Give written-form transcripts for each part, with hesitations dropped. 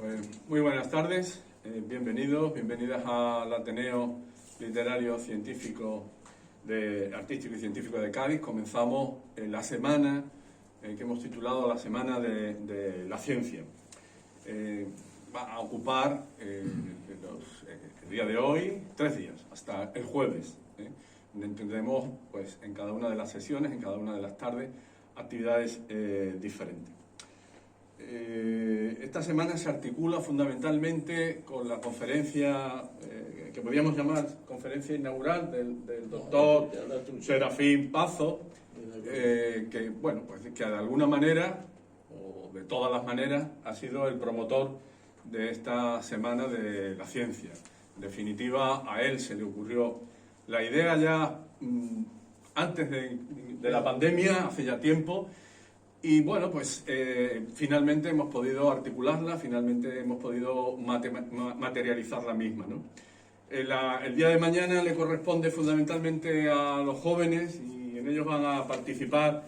Pues muy buenas tardes, bienvenidos, bienvenidas al Ateneo Literario Científico Artístico y Científico de Cádiz. Comenzamos la semana que hemos titulado la Semana de la Ciencia. Va a ocupar el día de hoy 3 días, hasta el jueves, donde tendremos pues, en cada una de las sesiones, en cada una de las tardes, actividades diferentes. Esta semana se articula fundamentalmente con la conferencia que podríamos llamar conferencia inaugural del doctor Serafín Pazo, que, bueno, pues, que de alguna manera, o de todas las maneras, ha sido el promotor de esta Semana de la Ciencia. En definitiva, a él se le ocurrió la idea ya antes de la pandemia, hace ya tiempo. Y bueno, pues finalmente hemos podido articularla, finalmente hemos podido materializar la misma, ¿no? El día de mañana le corresponde fundamentalmente a los jóvenes y en ellos van a participar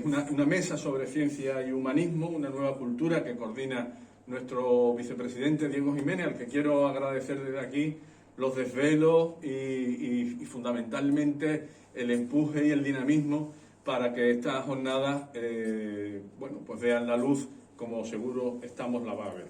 una mesa sobre ciencia y humanismo, una nueva cultura que coordina nuestro vicepresidente Diego Jiménez, al que quiero agradecer desde aquí los desvelos y fundamentalmente el empuje y el dinamismo para que estas jornadas bueno, pues vean la luz, como seguro estamos la va a ver.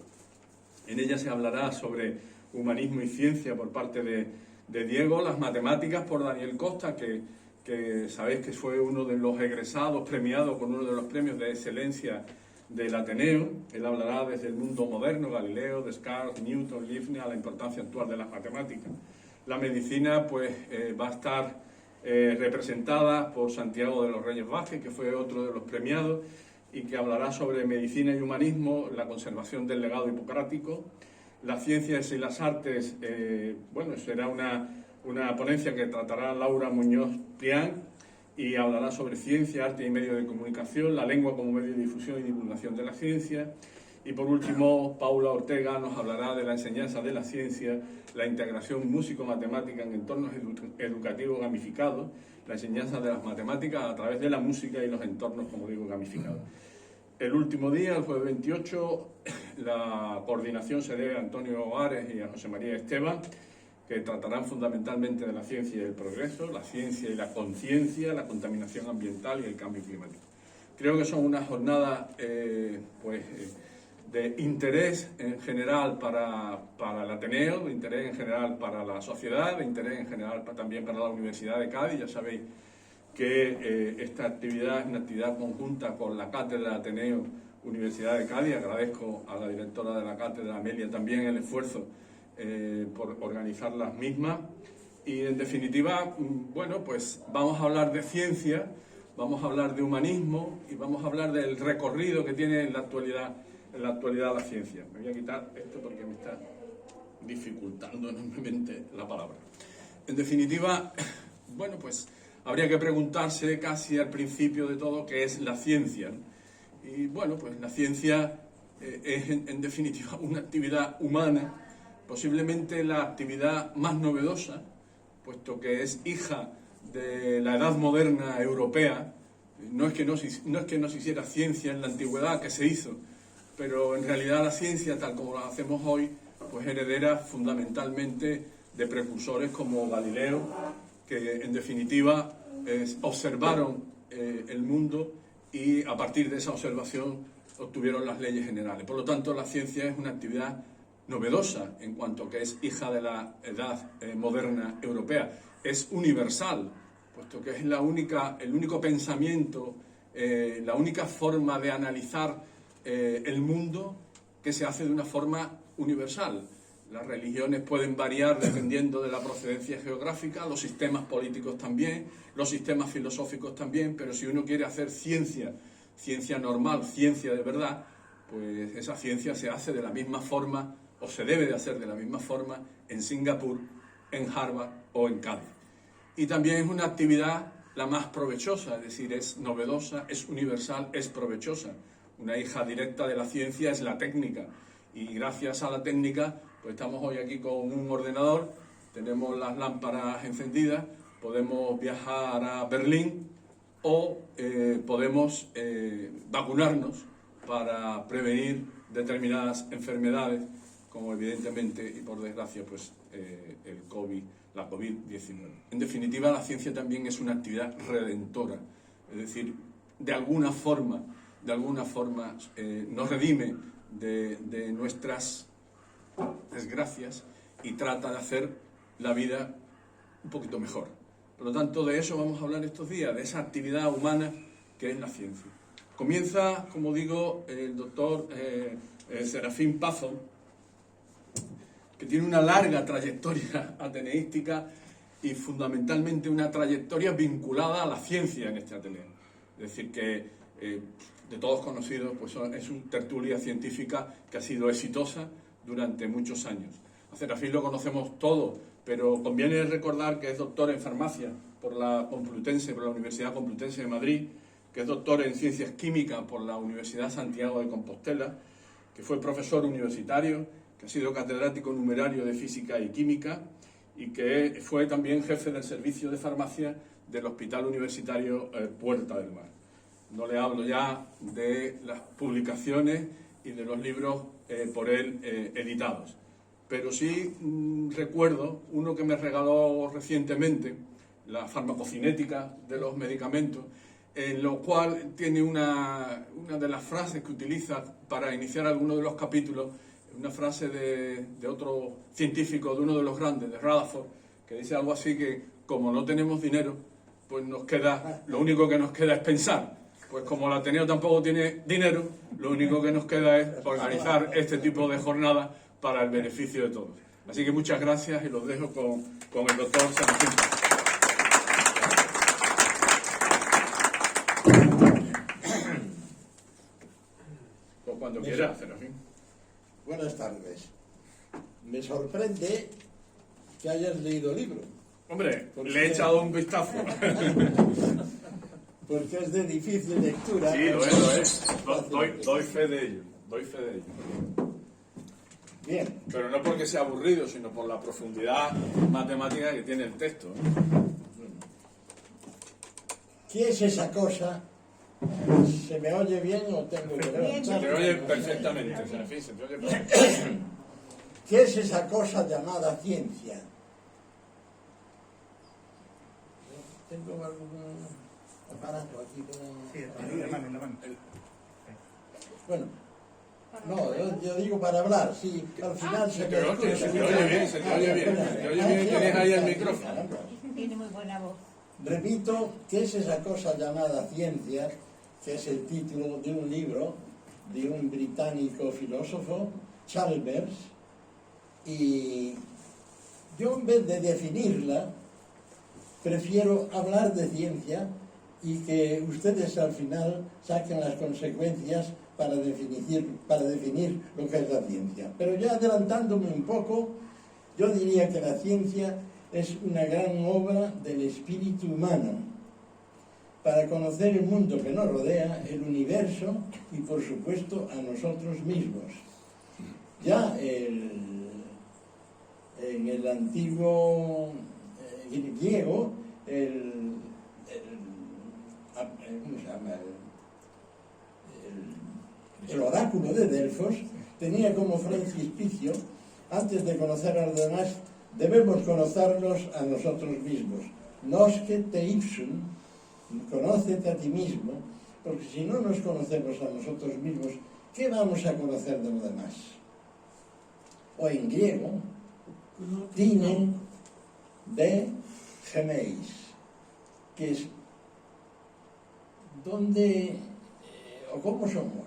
En ella se hablará sobre humanismo y ciencia por parte de Diego, las matemáticas por Daniel Costa, que sabéis que fue uno de los egresados premiados con uno de los premios de excelencia del Ateneo. Él hablará desde el mundo moderno, Galileo, Descartes, Newton, Leibniz, a la importancia actual de las matemáticas. La medicina pues va a estar representada por Santiago de los Reyes Vázquez, que fue otro de los premiados, y que hablará sobre medicina y humanismo, la conservación del legado hipocrático. Las ciencias y las artes, bueno, será una ponencia que tratará Laura Muñoz Prián, y hablará sobre ciencia, arte y medios de comunicación, la lengua como medio de difusión y divulgación de la ciencia. Y por último, Paula Ortega nos hablará de la enseñanza de la ciencia, la integración músico-matemática en entornos educativos gamificados, la enseñanza de las matemáticas a través de la música y los entornos, como digo, gamificados. El último día, el jueves 28, la coordinación se debe a Antonio Ares y a José María Esteban, que tratarán fundamentalmente de la ciencia y el progreso, la ciencia y la conciencia, la contaminación ambiental y el cambio climático. Creo que son unas jornadas de interés en general para el Ateneo, de interés en general para la sociedad, de interés en general también para la Universidad de Cádiz. Ya sabéis que esta actividad es una actividad conjunta con la Cátedra Ateneo Universidad de Cádiz. Agradezco a la directora de la cátedra, Amelia, también el esfuerzo por organizar las mismas. Y en definitiva, bueno, pues vamos a hablar de ciencia, vamos a hablar de humanismo y vamos a hablar del recorrido que tiene en la actualidad la ciencia. Me voy a quitar esto porque me está dificultando enormemente la palabra. En definitiva, bueno, pues habría que preguntarse casi al principio de todo qué es la ciencia, ¿no? Y bueno, pues la ciencia es en definitiva una actividad humana, posiblemente la actividad más novedosa, puesto que es hija de la edad moderna europea. No es que no se hiciera ciencia en la antigüedad, que se hizo, pero en realidad la ciencia, tal como la hacemos hoy, pues heredera fundamentalmente de precursores como Galileo, que en definitiva observaron el mundo y a partir de esa observación obtuvieron las leyes generales. Por lo tanto, la ciencia es una actividad novedosa en cuanto que es hija de la edad moderna europea. Es universal, puesto que es el único pensamiento, la única forma de analizar el mundo que se hace de una forma universal. Las religiones pueden variar dependiendo de la procedencia geográfica, los sistemas políticos también, los sistemas filosóficos también, pero si uno quiere hacer ciencia normal, ciencia de verdad, pues esa ciencia se hace de la misma forma, o se debe de hacer de la misma forma, en Singapur, en Harvard o en Cádiz. Y también es una actividad la más provechosa, es decir, es novedosa, es universal, es provechosa. Una hija directa de la ciencia es la técnica, y gracias a la técnica pues estamos hoy aquí con un ordenador, tenemos las lámparas encendidas, podemos viajar a Berlín o podemos vacunarnos para prevenir determinadas enfermedades, como evidentemente y por desgracia pues la COVID-19. En definitiva, la ciencia también es una actividad redentora, es decir, de alguna forma nos redime de nuestras desgracias y trata de hacer la vida un poquito mejor. Por lo tanto, de eso vamos a hablar estos días, de esa actividad humana que es la ciencia. Comienza, como digo, el doctor Serafín Pazos, que tiene una larga trayectoria ateneística y fundamentalmente una trayectoria vinculada a la ciencia en este Ateneo. Es decir, que de todos conocidos, pues es una tertulia científica que ha sido exitosa durante muchos años. A Serafín lo conocemos todos, pero conviene recordar que es doctor en farmacia por la Universidad Complutense de Madrid, que es doctor en ciencias químicas por la Universidad Santiago de Compostela, que fue profesor universitario, que ha sido catedrático numerario de física y química y que fue también jefe del servicio de farmacia del Hospital Universitario Puerta del Mar. No le hablo ya de las publicaciones y de los libros por él editados, pero sí recuerdo uno que me regaló recientemente, la farmacocinética de los medicamentos, en lo cual tiene una de las frases que utiliza para iniciar alguno de los capítulos, una frase de otro científico, de uno de los grandes, de Rutherford, que dice algo así que como no tenemos dinero, pues lo único que nos queda es pensar. Pues como el Ateneo tampoco tiene dinero, lo único que nos queda es organizar este tipo de jornadas para el beneficio de todos. Así que muchas gracias y los dejo con el doctor Serafín. Pues cuando quiera, Serafín. Buenas tardes. Me sorprende que hayas leído el libro. Hombre, le he echado un vistazo. Porque es de difícil lectura. Sí, lo es. Doy fe de ello. Bien. Pero no porque sea aburrido, sino por la profundidad matemática que tiene el texto. ¿Qué es esa cosa? ¿Se me oye bien o tengo que levantar? Se te oye perfectamente, Serafín, se te oye perfectamente. ¿Qué es esa cosa llamada ciencia? Tengo algún aparato aquí que... Bueno, no, yo digo para hablar, sí, al final se me escucha. Se te oye bien, se te oye bien, tienes ahí el micrófono. Tiene muy buena voz. Repito, ¿qué es esa cosa llamada ciencia? Que es el título de un libro de un británico filósofo, Chalmers, y yo en vez de definirla, prefiero hablar de ciencia y que ustedes al final saquen las consecuencias para definir lo que es la ciencia. Pero ya adelantándome un poco, yo diría que la ciencia es una gran obra del espíritu humano para conocer el mundo que nos rodea, el universo y por supuesto a nosotros mismos. Ya en el antiguo griego, ¿cómo se llama? El oráculo de Delfos tenía como frontispicio, antes de conocer a los demás, debemos conocernos a nosotros mismos. Nosce te ipsum, conócete a ti mismo, porque si no nos conocemos a nosotros mismos, ¿qué vamos a conocer de los demás? O en griego, tine de gemeis, que es dónde o cómo somos,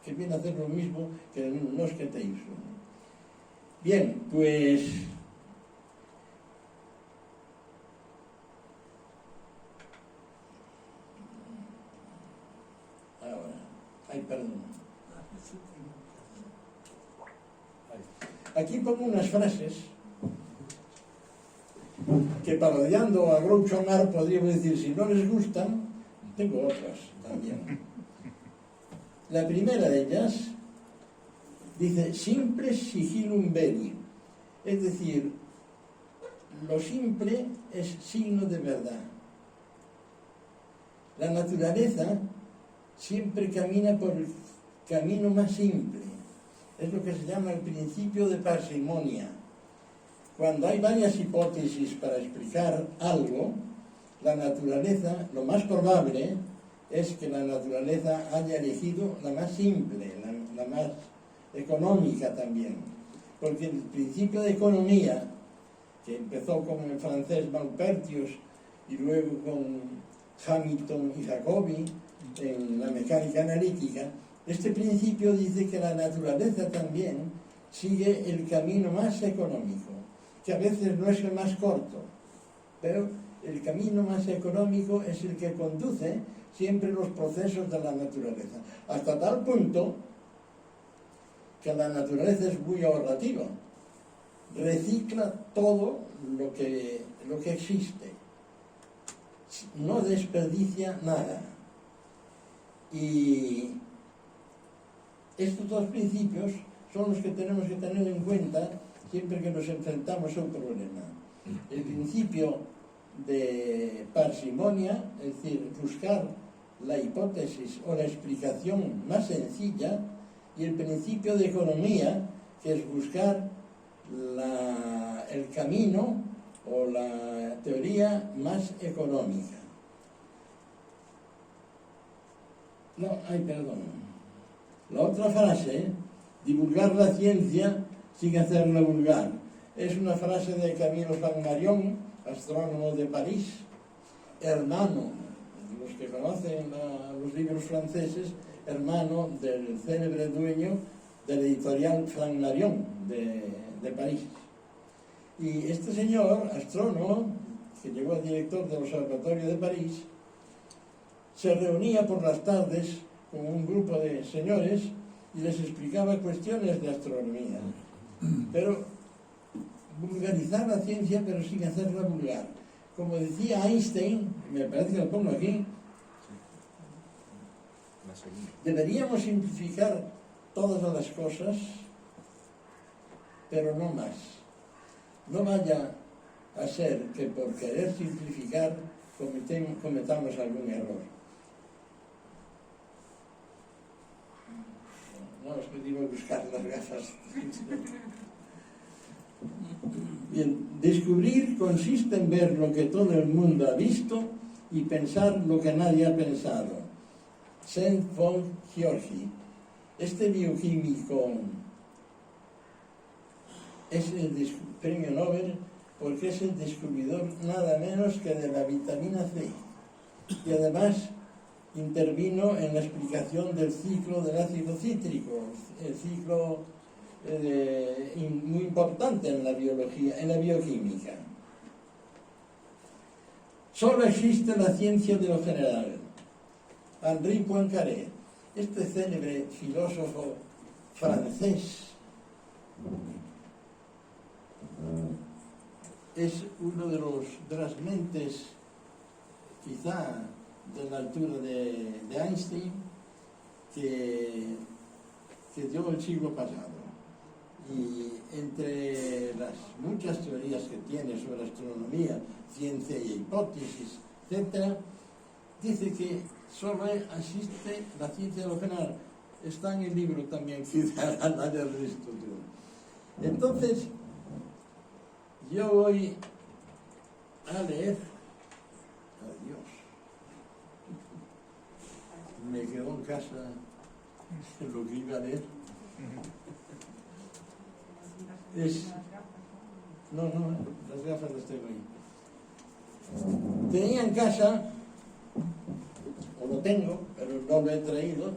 que viene a hacer lo mismo que nosce te ipsum. Bien, pues perdón. Aquí pongo unas frases que parodiando a Groucho Marx podríamos decir, si no les gustan, tengo otras también. La primera de ellas dice, simple sigillum veri, es decir, lo simple es signo de verdad. La naturaleza siempre camina por camino más simple. Es lo que se llama el principio de parsimonia. Cuando hay varias hipótesis para explicar algo, la naturaleza, lo más probable es que la naturaleza haya elegido la más simple, la más económica también. Porque el principio de economía, que empezó con el francés Maupertuis y luego con Hamilton y Jacobi en la mecánica analítica, este principio dice que la naturaleza también sigue el camino más económico, que a veces no es el más corto, pero el camino más económico es el que conduce siempre los procesos de la naturaleza, hasta tal punto que la naturaleza es muy ahorrativa, recicla todo lo que existe, no desperdicia nada. Y estos dos principios son los que tenemos que tener en cuenta siempre que nos enfrentamos a un problema. El principio de parsimonia, es decir, buscar la hipótesis o la explicación más sencilla, y el principio de economía, que es buscar el camino o la teoría más económica. La otra frase, divulgar la ciencia sin hacerla vulgar, es una frase de Camille Flammarion, astrónomo de París, hermano, los que conocen los libros franceses, hermano del célebre dueño de la editorial Flammarion de París. Y este señor, astrónomo, que llegó a director del Observatorio de París, se reunía por las tardes con un grupo de señores y les explicaba cuestiones de astronomía. Pero vulgarizar la ciencia, pero sin hacerla vulgar. Como decía Einstein, me parece que lo pongo aquí, deberíamos simplificar todas las cosas, pero no más. No vaya a ser que por querer simplificar cometamos algún error. No, os pedimos buscar las gafas. Bien, descubrir consiste en ver lo que todo el mundo ha visto y pensar lo que nadie ha pensado. Saint-Von-Georgi. Este bioquímico es el premio Nobel porque es el descubridor nada menos que de la vitamina C, y además intervino en la explicación del ciclo del ácido cítrico, el ciclo muy importante en la biología, en la bioquímica. Solo existe la ciencia de lo general. Henri Poincaré, este célebre filósofo francés, es uno de las mentes, quizá de la altura de Einstein, que dio el siglo pasado. Y entre las muchas teorías que tiene sobre astronomía, ciencia y hipótesis, etc., dice que solo existe la ciencia de lo general. Está en el libro también, quizá al haber visto tú. Entonces, yo voy a leer. Adiós. Me quedo en casa lo que iba a leer. No, las gafas las tengo ahí. Tenía en casa, o lo tengo, pero no lo he traído,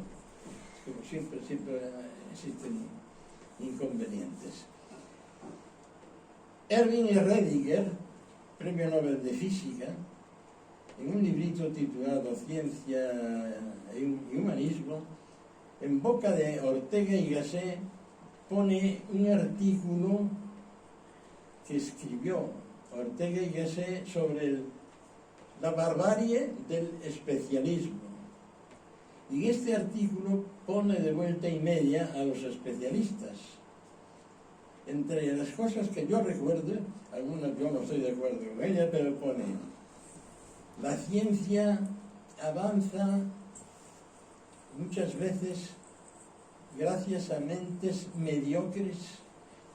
como siempre existen inconvenientes. Erwin Rediger, premio Nobel de Física, en un librito titulado Ciencia y Humanismo, en boca de Ortega y Gasset, pone un artículo que escribió Ortega y Gasset sobre la barbarie del especialismo. Y en este artículo pone de vuelta y media a los especialistas. Entre las cosas que yo recuerdo, algunas yo no estoy de acuerdo con ella, pero pone: la ciencia avanza muchas veces gracias a mentes mediocres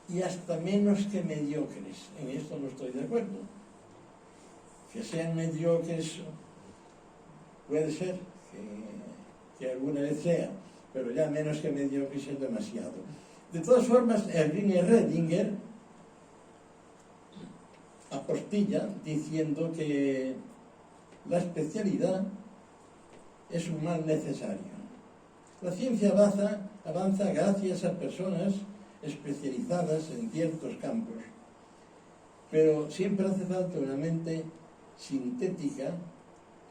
y hasta menos que mediocres. En esto no estoy de acuerdo. Que sean mediocres puede ser, que alguna vez sea, pero ya menos que mediocres es demasiado. De todas formas, Erwin Redinger apostilla diciendo que la especialidad es un mal necesario. La ciencia avanza gracias a personas especializadas en ciertos campos, pero siempre hace falta una mente sintética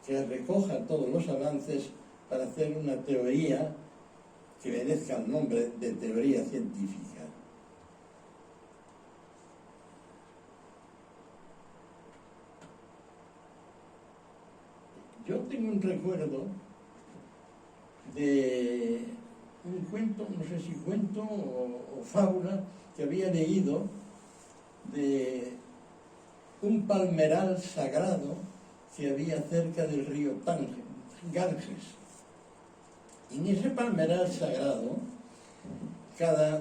que recoja todos los avances para hacer una teoría que merezca el nombre de teoría científica. Yo tengo un recuerdo de un cuento, no sé si cuento o fábula, que había leído de un palmeral sagrado que había cerca del río Ganges. Y en ese palmeral sagrado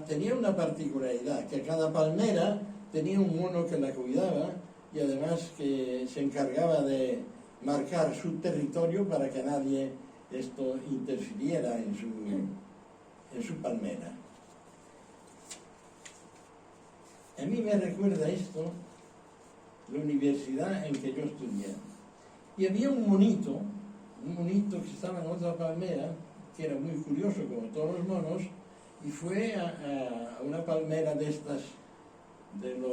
tenía una particularidad, que cada palmera tenía un mono que la cuidaba y además que se encargaba de marcar su territorio para que nadie interfiriera en su palmera. A mí me recuerda esto la universidad en que yo estudié. Y había un monito que estaba en otra palmera, que era muy curioso como todos los monos, y fue a una palmera de estas, del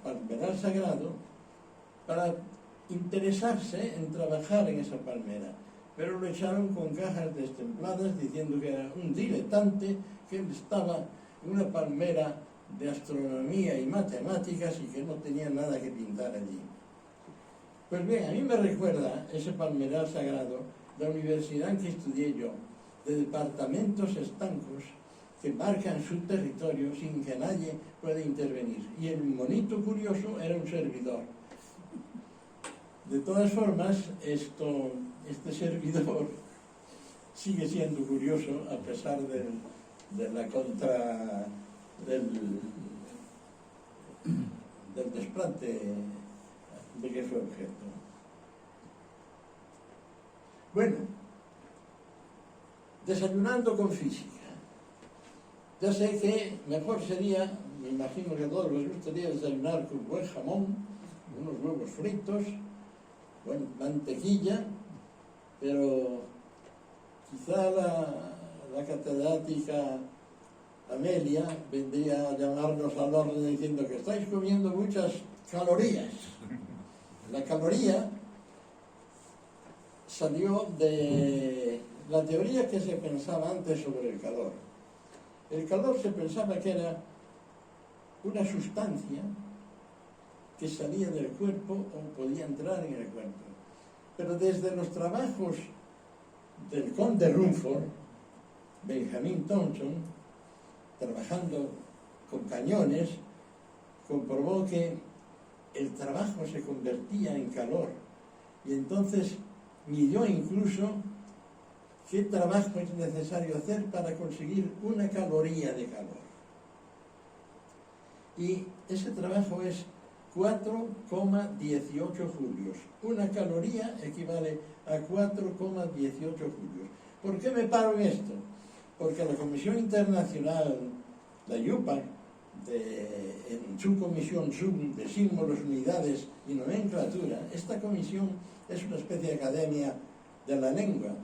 palmeral sagrado, para interesarse en trabajar en esa palmera. Pero lo echaron con cajas destempladas diciendo que era un diletante, que él estaba en una palmera de astronomía y matemáticas y que no tenía nada que pintar allí. Pues bien, a mí me recuerda ese palmeral sagrado la universidad en que estudié yo, de departamentos estancos que marcan su territorio sin que nadie pueda intervenir. Y el monito curioso era un servidor. De todas formas, este servidor sigue siendo curioso a pesar de la contra del desplante de que fue objeto. Bueno, desayunando con física. Ya sé que mejor sería, me imagino que a todos les gustaría desayunar con buen jamón, unos huevos fritos, buena mantequilla, pero quizá la catedrática Amelia vendría a llamarnos al orden diciendo que estáis comiendo muchas calorías. La caloría salió de la teoría que se pensaba antes sobre el calor. El calor se pensaba que era una sustancia que salía del cuerpo o podía entrar en el cuerpo. Pero desde los trabajos del conde Rumford, Benjamin Thompson, trabajando con cañones, comprobó que el trabajo se convertía en calor. Y entonces midió incluso qué trabajo es necesario hacer para conseguir una caloría de calor. Y ese trabajo es 4,18 julios. Una caloría equivale a 4,18 julios. ¿Por qué me paro en esto? Porque la Comisión Internacional, la IUPAC, en su comisión de símbolos, unidades y nomenclatura, esta comisión es una especie de academia de la lengua.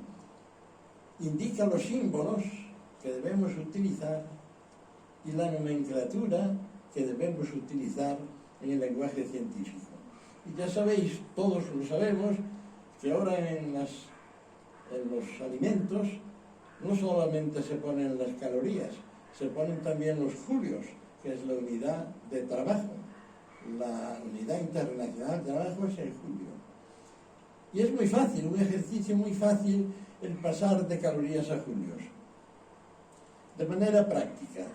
Indica los símbolos que debemos utilizar y la nomenclatura que debemos utilizar en el lenguaje científico. Y ya sabéis, todos lo sabemos, que ahora en los alimentos no solamente se ponen las calorías, se ponen también los julios, que es la unidad de trabajo. La unidad internacional de trabajo es el julio. Y es muy fácil, un ejercicio muy fácil el pasar de calorías a julios. De manera práctica,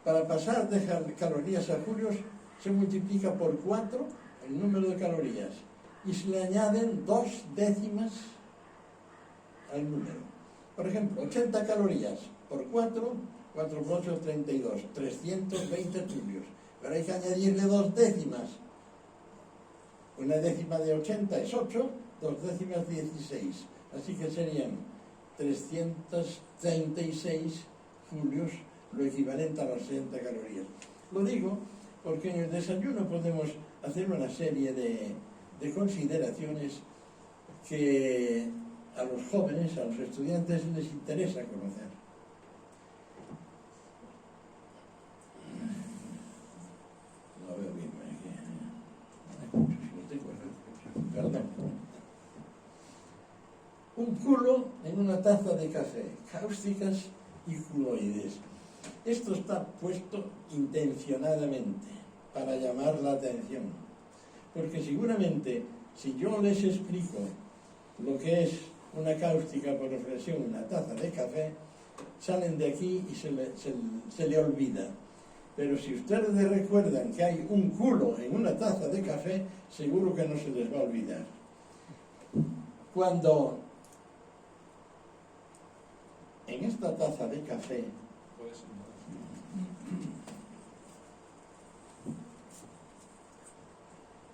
para pasar de calorías a julios se multiplica por 4 el número de calorías y se le añaden 2 décimas al número. Por ejemplo, 80 calorías por 4, 4 por 8, 32, 320 julios. Pero hay que añadirle 2 décimas. Una décima de 80 es 8, 2 décimas 16. Así que serían 336 julios, lo equivalente a las 60 calorías. Lo digo porque en el desayuno podemos hacer una serie de consideraciones que a los jóvenes, a los estudiantes les interesa conocer. No veo bien, perdón. Un culo en una taza de café, cáusticas y culoides. Esto está puesto intencionadamente para llamar la atención, porque seguramente si yo les explico lo que es una cáustica por reflexión, una taza de café, salen de aquí y se le olvida. Pero si ustedes recuerdan que hay un culo en una taza de café, seguro que no se les va a olvidar. Cuando en esta taza de café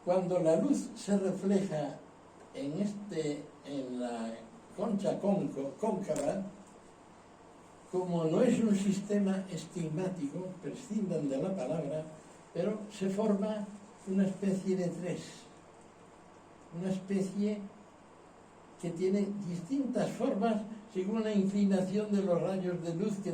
cuando la luz se refleja en la concha cóncava, como no es un sistema estigmático, prescindan de la palabra, pero se forma una especie de tres, una especie que tiene distintas formas según la inclinación de los rayos de luz que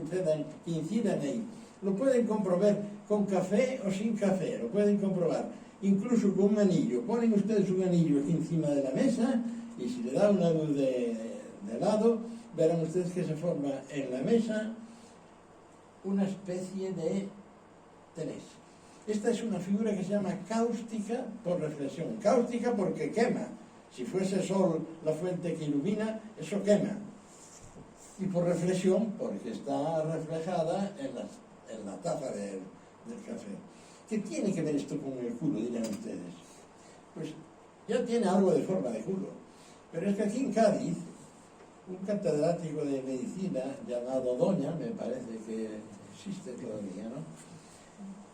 incidan ahí. Lo pueden comprobar con café o sin café, lo pueden comprobar incluso con un anillo. Ponen ustedes un anillo aquí encima de la mesa y si le da una luz de lado, verán ustedes que se forma en la mesa una especie de tres. Esta es una figura que se llama cáustica por reflexión. Cáustica porque quema. Si fuese sol la fuente que ilumina, eso quema. Y por reflexión porque está reflejada en la taza del café. ¿Qué tiene que ver esto con el culo, dirán ustedes? Pues ya tiene algo de forma de culo. Pero es que aquí en Cádiz, un catedrático de medicina llamado Doña, me parece que existe todavía, ¿no?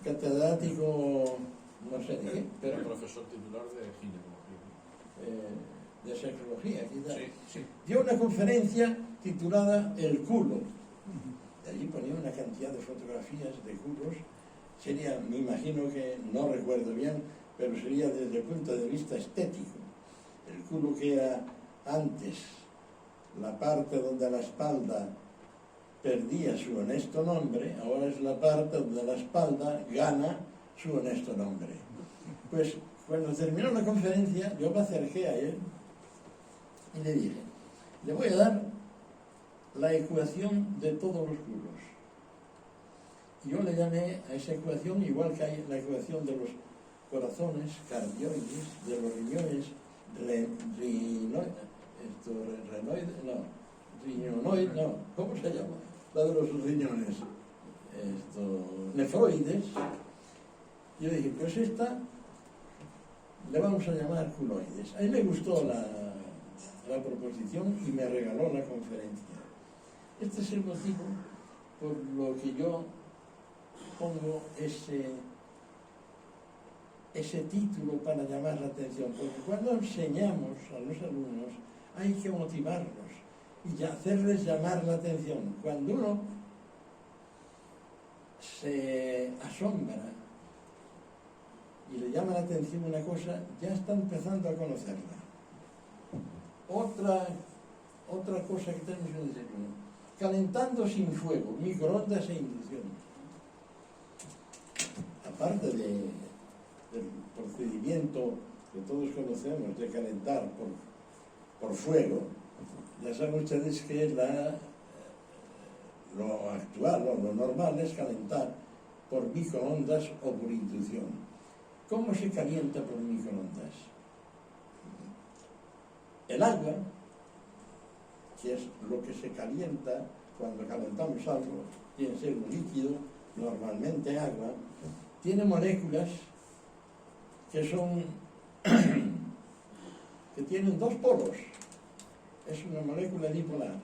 Catedrático, no sé de qué, pero... El profesor titular de ginecología. De sexología, quizás. Sí, sí. Dio una conferencia titulada El culo. Allí ponía una cantidad de fotografías de culos. Sería, me imagino que, no recuerdo bien, pero sería desde el punto de vista estético. El culo que era antes la parte donde la espalda perdía su honesto nombre, ahora es la parte donde la espalda gana su honesto nombre. Pues cuando terminó la conferencia, yo me acerqué a él y le dije, le voy a dar la ecuación de todos los culos. Yo le llamé a esa ecuación, igual que hay la ecuación de los corazones, cardioides, de los riñones, ¿cómo se llama? La de los riñones, nefroides. Yo dije, pues esta le vamos a llamar culoides. A él le gustó la proposición y me regaló la conferencia. Este es el motivo por lo que yo pongo ese título para llamar la atención, porque cuando enseñamos a los alumnos hay que motivarlos y hacerles llamar la atención. Cuando uno se asombra y le llama la atención una cosa, ya está empezando a conocerla. Otra cosa que tenemos en el desayuno, calentando sin fuego, microondas e inducción. Aparte del procedimiento que todos conocemos de calentar por fuego, ya saben ustedes que lo actual, lo normal es calentar por microondas o por inducción. ¿Cómo se calienta por microondas? El agua, que es lo que se calienta cuando calentamos algo, tiene que ser un líquido, normalmente agua, tiene moléculas que tienen dos polos. Es una molécula dipolar.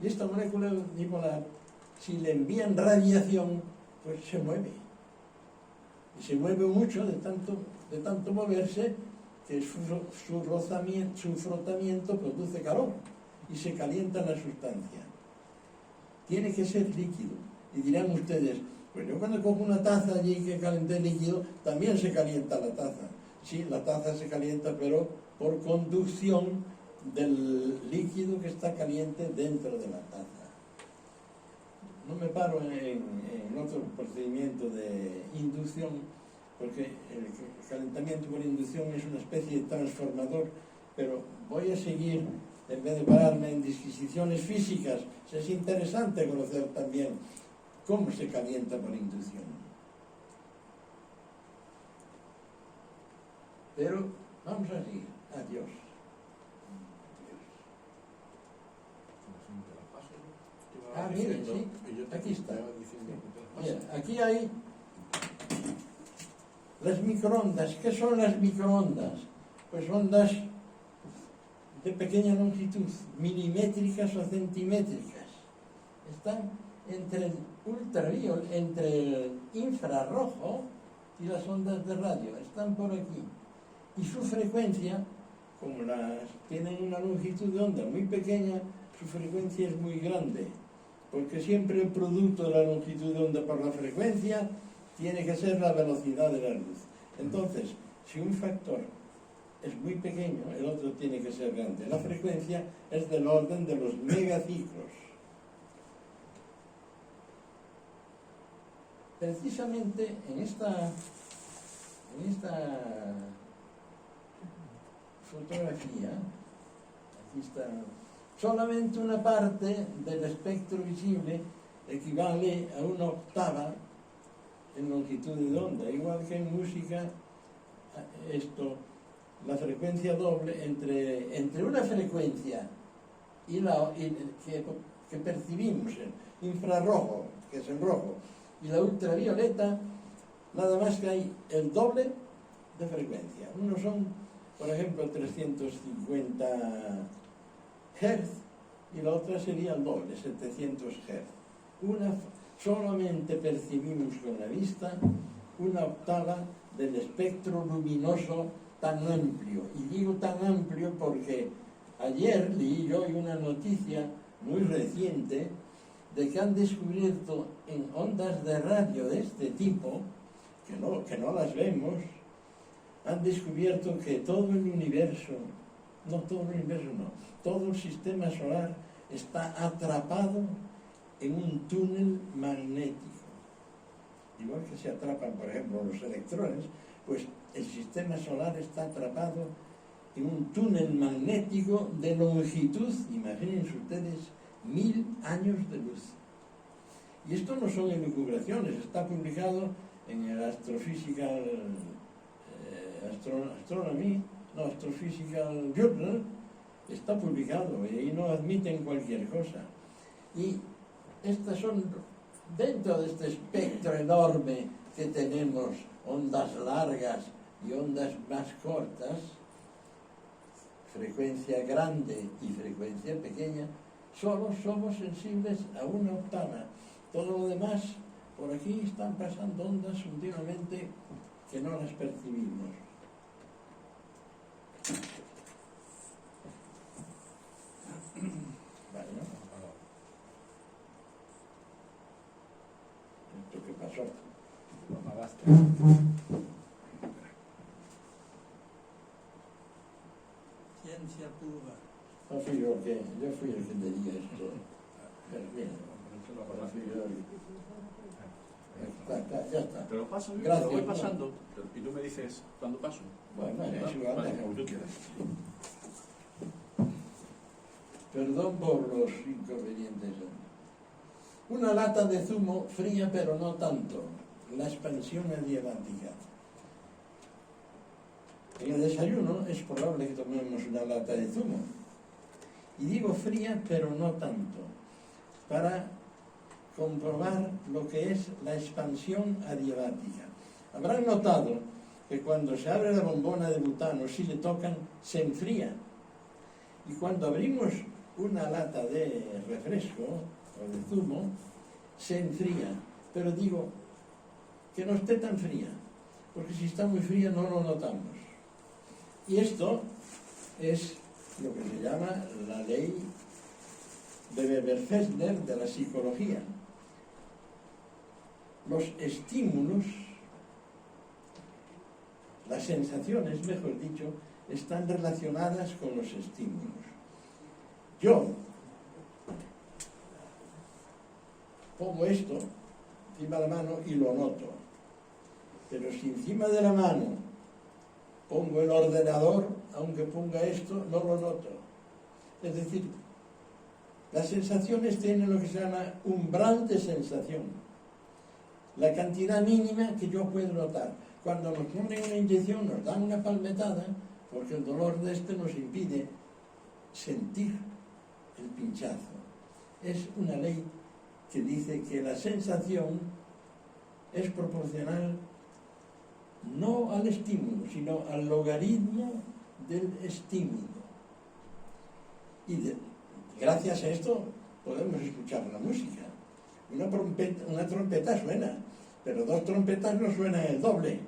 Y esta molécula dipolar, si le envían radiación, pues se mueve. Y se mueve mucho de tanto moverse que su frotamiento produce calor y se calienta la sustancia. Tiene que ser líquido. Y dirán ustedes, pues yo cuando cojo una taza allí que calenté líquido, también se calienta la taza. Sí, la taza se calienta, pero por conducción del líquido que está caliente dentro de la taza. No me paro en otro procedimiento de inducción, porque el calentamiento por inducción es una especie de transformador, pero voy a seguir, en vez de pararme en disquisiciones físicas. Es interesante conocer también cómo se calienta por inducción. Pero vamos a seguir. Adiós. Mire, sí, aquí está. Mira, aquí hay las microondas. ¿Qué son las microondas? Pues ondas de pequeña longitud, milimétricas o centimétricas. Están entre el ultravioleta, entre el infrarrojo y las ondas de radio. Están por aquí. Y su frecuencia, como tienen una longitud de onda muy pequeña, su frecuencia es muy grande. Porque siempre el producto de la longitud de onda por la frecuencia tiene que ser la velocidad de la luz. Entonces, si un factor es muy pequeño, el otro tiene que ser grande. La frecuencia es del orden de los megaciclos. Precisamente en esta fotografía, aquí está, solamente una parte del espectro visible equivale a una octava en longitud de onda, igual que en música, la frecuencia doble entre una frecuencia y que percibimos, el infrarrojo, que es el rojo, y la ultravioleta, nada más que hay el doble de frecuencia. Unos son, por ejemplo, 350 Hz y la otra sería el doble, 700 Hz. Solamente percibimos con la vista una octava del espectro luminoso tan amplio. Y digo tan amplio porque ayer leí yo una noticia muy reciente de que han descubierto en ondas de radio de este tipo, que no las vemos, han descubierto que todo el universo, todo el sistema solar está atrapado en un túnel magnético. Igual que se atrapan, por ejemplo, los electrones, pues el sistema solar está atrapado en un túnel magnético de longitud, imagínense ustedes, 1000 años de luz. Y esto no son elucubraciones, está publicado en el Astrophysical Journal, está publicado y ahí no admiten cualquier cosa. Y estas son, dentro de este espectro enorme que tenemos, ondas largas y ondas más cortas, frecuencia grande y frecuencia pequeña, solo somos sensibles a una octava. Todo lo demás, por aquí están pasando ondas continuamente que no las percibimos. Vale, ¿no? ¿Esto qué pasó? Lo apagaste. Ciencia pura. No fui yo fui el que te diga esto. Pero bien, ya está. Te lo paso yo, Gracias, te lo voy pasando y tú me dices cuándo paso. Bueno, es igual, Vale, como tú tú quieras. Perdón por los inconvenientes. Una lata de zumo fría, pero no tanto. La expansión adiabática. En el desayuno es probable que tomemos una lata de zumo. Y digo fría, pero no tanto. Para comprobar lo que es la expansión adiabática. Habrán notado que cuando se abre la bombona de butano, si le tocan, se enfría. Y cuando abrimos una lata de refresco o de zumo se enfría, pero digo que no esté tan fría, porque si está muy fría no lo notamos. Y esto es lo que se llama la ley de Weber-Fechner de la psicología. Los estímulos, las sensaciones, mejor dicho, están relacionadas con los estímulos. Yo pongo esto encima de la mano y lo noto, pero si encima de la mano pongo el ordenador, aunque ponga esto, no lo noto. Es decir, las sensaciones tienen lo que se llama umbral de sensación, la cantidad mínima que yo puedo notar. Cuando nos ponen una inyección, nos dan una palmetada, porque el dolor de este nos impide sentir el pinchazo. Es una ley que dice que la sensación es proporcional no al estímulo, sino al logaritmo del estímulo. Y gracias a esto podemos escuchar la música. Una trompeta suena, pero dos trompetas no suenan el doble,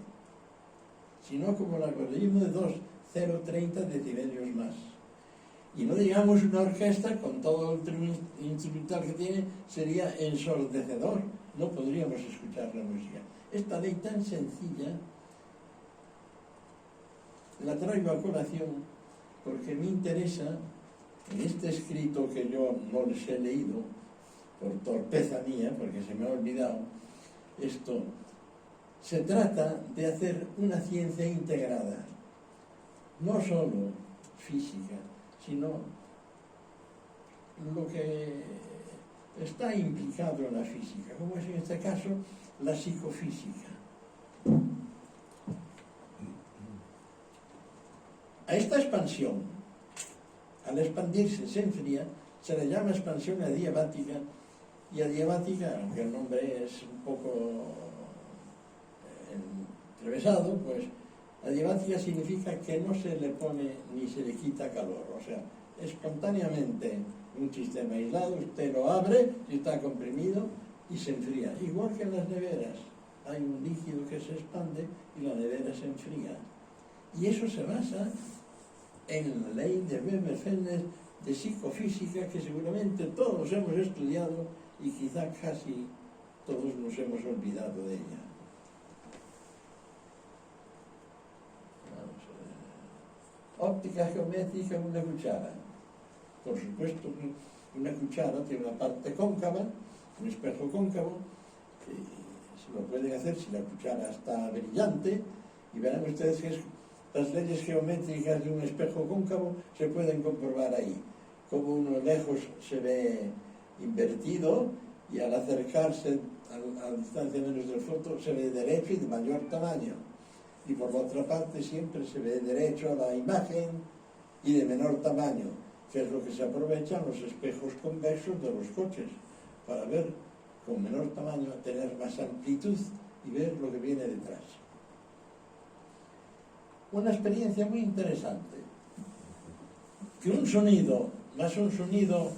sino como el algoritmo de 0,30 decibelios más. Y no digamos una orquesta con todo el instrumental que tiene, sería ensordecedor, no podríamos escuchar la música. Esta ley tan sencilla la traigo a colación porque me interesa, en este escrito que yo no les he leído, por torpeza mía, porque se me ha olvidado, esto se trata de hacer una ciencia integrada, no solo física, sino lo que está implicado en la física, como es en este caso la psicofísica. A esta expansión, al expandirse se enfría, se le llama expansión adiabática, y adiabática, aunque el nombre es un poco enrevesado, pues adiabática significa que no se le pone ni se le quita calor, o sea, espontáneamente un sistema aislado, usted lo abre y está comprimido y se enfría. Igual que en las neveras, hay un líquido que se expande y la nevera se enfría. Y eso se basa en la ley de Weber-Fechner de psicofísica, que seguramente todos hemos estudiado y quizá casi todos nos hemos olvidado de ella. Óptica geométrica, una cuchara. Por supuesto, una cuchara tiene una parte cóncava, un espejo cóncavo, que se lo pueden hacer si la cuchara está brillante, y verán ustedes que las leyes geométricas de un espejo cóncavo se pueden comprobar ahí. Como uno lejos se ve invertido y al acercarse a distancia menos del fondo se ve derecho y de mayor tamaño. Y por la otra parte siempre se ve derecho a la imagen y de menor tamaño, que es lo que se aprovecha en los espejos convexos de los coches, para ver con menor tamaño, tener más amplitud y ver lo que viene detrás. Una experiencia muy interesante. Que un sonido, más un sonido,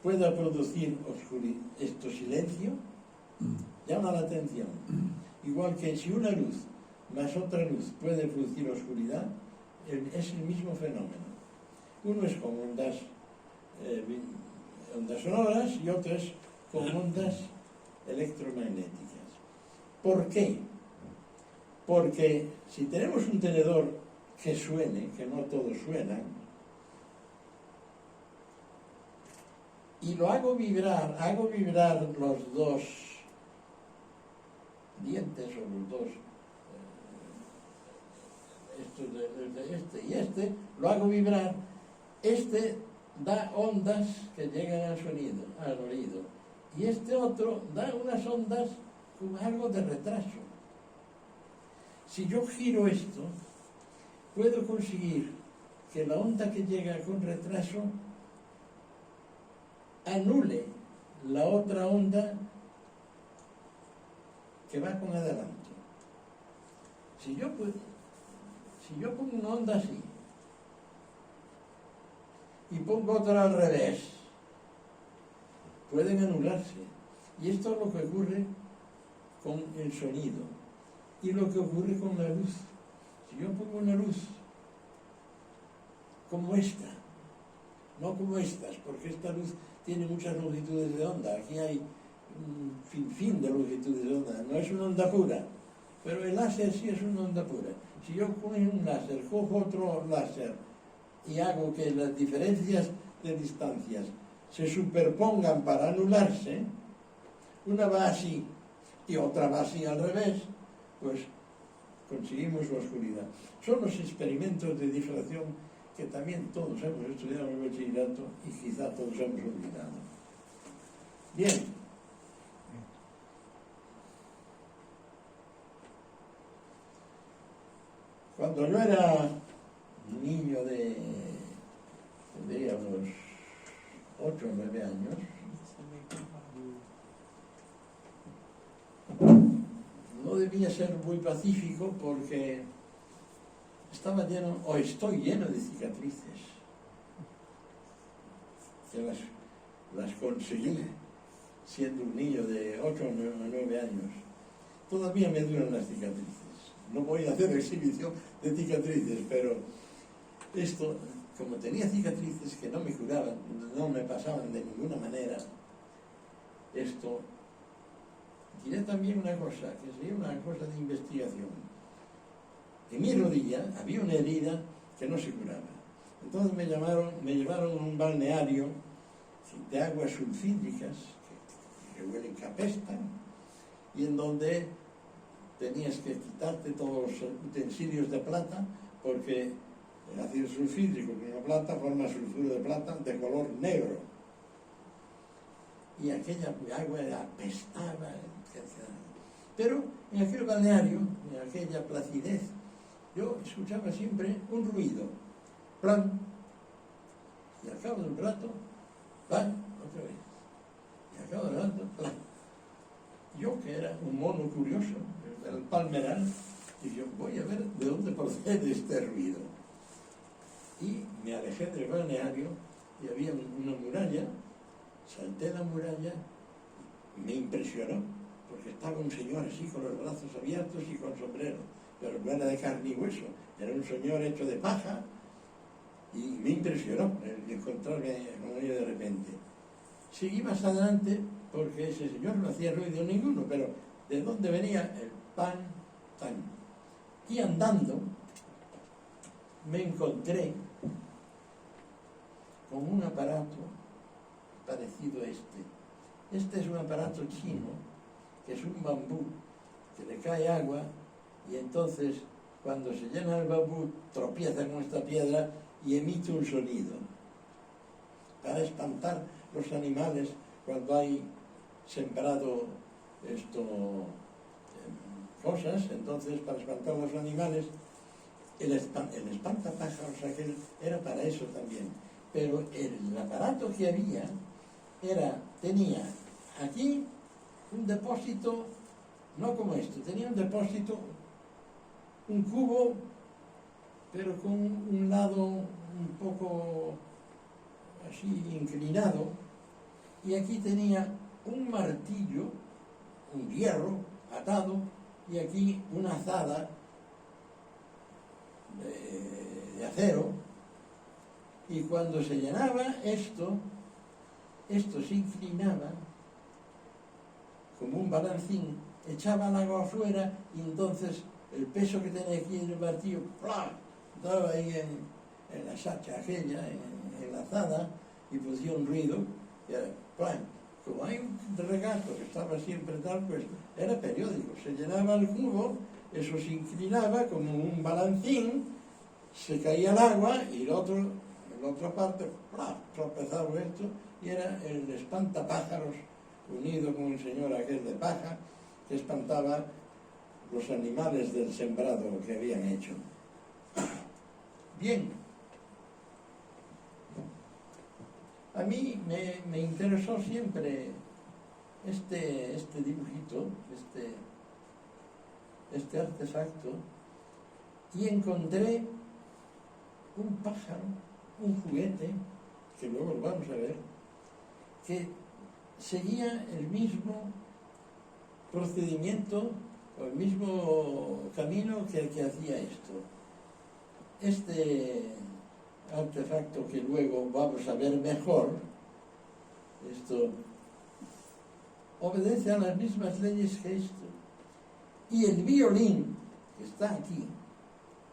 pueda producir silencio, llama la atención. Igual que si una luz más otra luz puede producir oscuridad, es el mismo fenómeno. Uno es con ondas sonoras y otro es con ondas electromagnéticas. ¿Por qué? Porque si tenemos un tenedor que suene, que no todos suenan, y lo hago vibrar los dos dientes o los dos, este y este, lo hago vibrar, este da ondas que llegan al oído, y este otro da unas ondas con algo de retraso. Si yo giro esto, puedo conseguir que la onda que llega con retraso anule la otra onda que va con adelanto. Si yo pongo una onda así y pongo otra al revés, pueden anularse. Y esto es lo que ocurre con el sonido y lo que ocurre con la luz. Si yo pongo una luz como esta, no como estas, porque esta luz tiene muchas longitudes de onda, aquí hay un sinfín de longitudes de onda, no es una onda pura, pero el láser sí es una onda pura. Si yo con un láser cojo otro láser y hago que las diferencias de distancias se superpongan para anularse, una va así y otra va así al revés, pues conseguimos la oscuridad. Son los experimentos de difracción que también todos hemos estudiado en el bachillerato y quizá todos hemos olvidado. Bien. Cuando yo era un niño de, tendría unos 8 o 9 años, no debía ser muy pacífico porque estaba lleno, o estoy lleno de cicatrices, que las conseguí siendo un niño de 8 o 9 años. Todavía me duran las cicatrices. No voy a hacer exhibición de cicatrices, pero esto, como tenía cicatrices que no me curaban, no me pasaban de ninguna manera, esto, diré también una cosa, que sería una cosa de investigación. En mi rodilla había una herida que no se curaba. Entonces me llevaron a un balneario de aguas sulfídricas, que huelen, que apestan, y en donde tenías que quitarte todos los utensilios de plata, porque el ácido sulfídrico con la plata forma sulfuro de plata de color negro. Y aquella agua apestaba. Pero en aquel balneario, en aquella placidez, yo escuchaba siempre un ruido, plan, y al cabo de un rato, plan, otra vez, y al cabo de un rato, plan. Yo, que era un mono curioso, el palmeral, y yo voy a ver de dónde procede este ruido. Y me alejé del balneario y había una muralla, salté la muralla, me impresionó, porque estaba un señor así con los brazos abiertos y con sombrero, pero no era de carne y hueso, era un señor hecho de paja, y me impresionó el encontrarme con ello de repente. Seguí más adelante porque ese señor no hacía ruido ninguno, pero ¿de dónde venía? El pan, tan. Y andando me encontré con un aparato parecido a este. Este es un aparato chino, que es un bambú, que le cae agua y entonces cuando se llena el bambú tropieza con esta piedra y emite un sonido para espantar los animales cuando hay sembrado cosas. Entonces, para espantar a los animales, el espantapájaros aquel era para eso también. Pero el aparato que había tenía aquí un depósito, no como esto, tenía un depósito, un cubo, pero con un lado un poco así inclinado, y aquí tenía un martillo, un hierro atado, y aquí una azada de acero, y cuando se llenaba esto se inclinaba como un balancín, echaba el agua afuera, y entonces el peso que tenía aquí en el martillo, ¡plá!, daba ahí en la sacha aquella, en la azada, y producía un ruido, y era ¡plá! Como hay un regato que estaba siempre tal, pues era periódico, se llenaba el cubo, eso se inclinaba como un balancín, se caía el agua, y la otra parte, ¡plá!, tropezaba esto, y era el espantapájaros unido con un señor aquel de paja, que espantaba los animales del sembrado que habían hecho. Bien. A mí me interesó siempre este dibujito, este artefacto, y encontré un pájaro, un juguete, que luego lo vamos a ver, que seguía el mismo procedimiento o el mismo camino que el que hacía esto. Este artefacto que luego vamos a ver mejor, esto obedece a las mismas leyes que esto. Y el violín, que está aquí,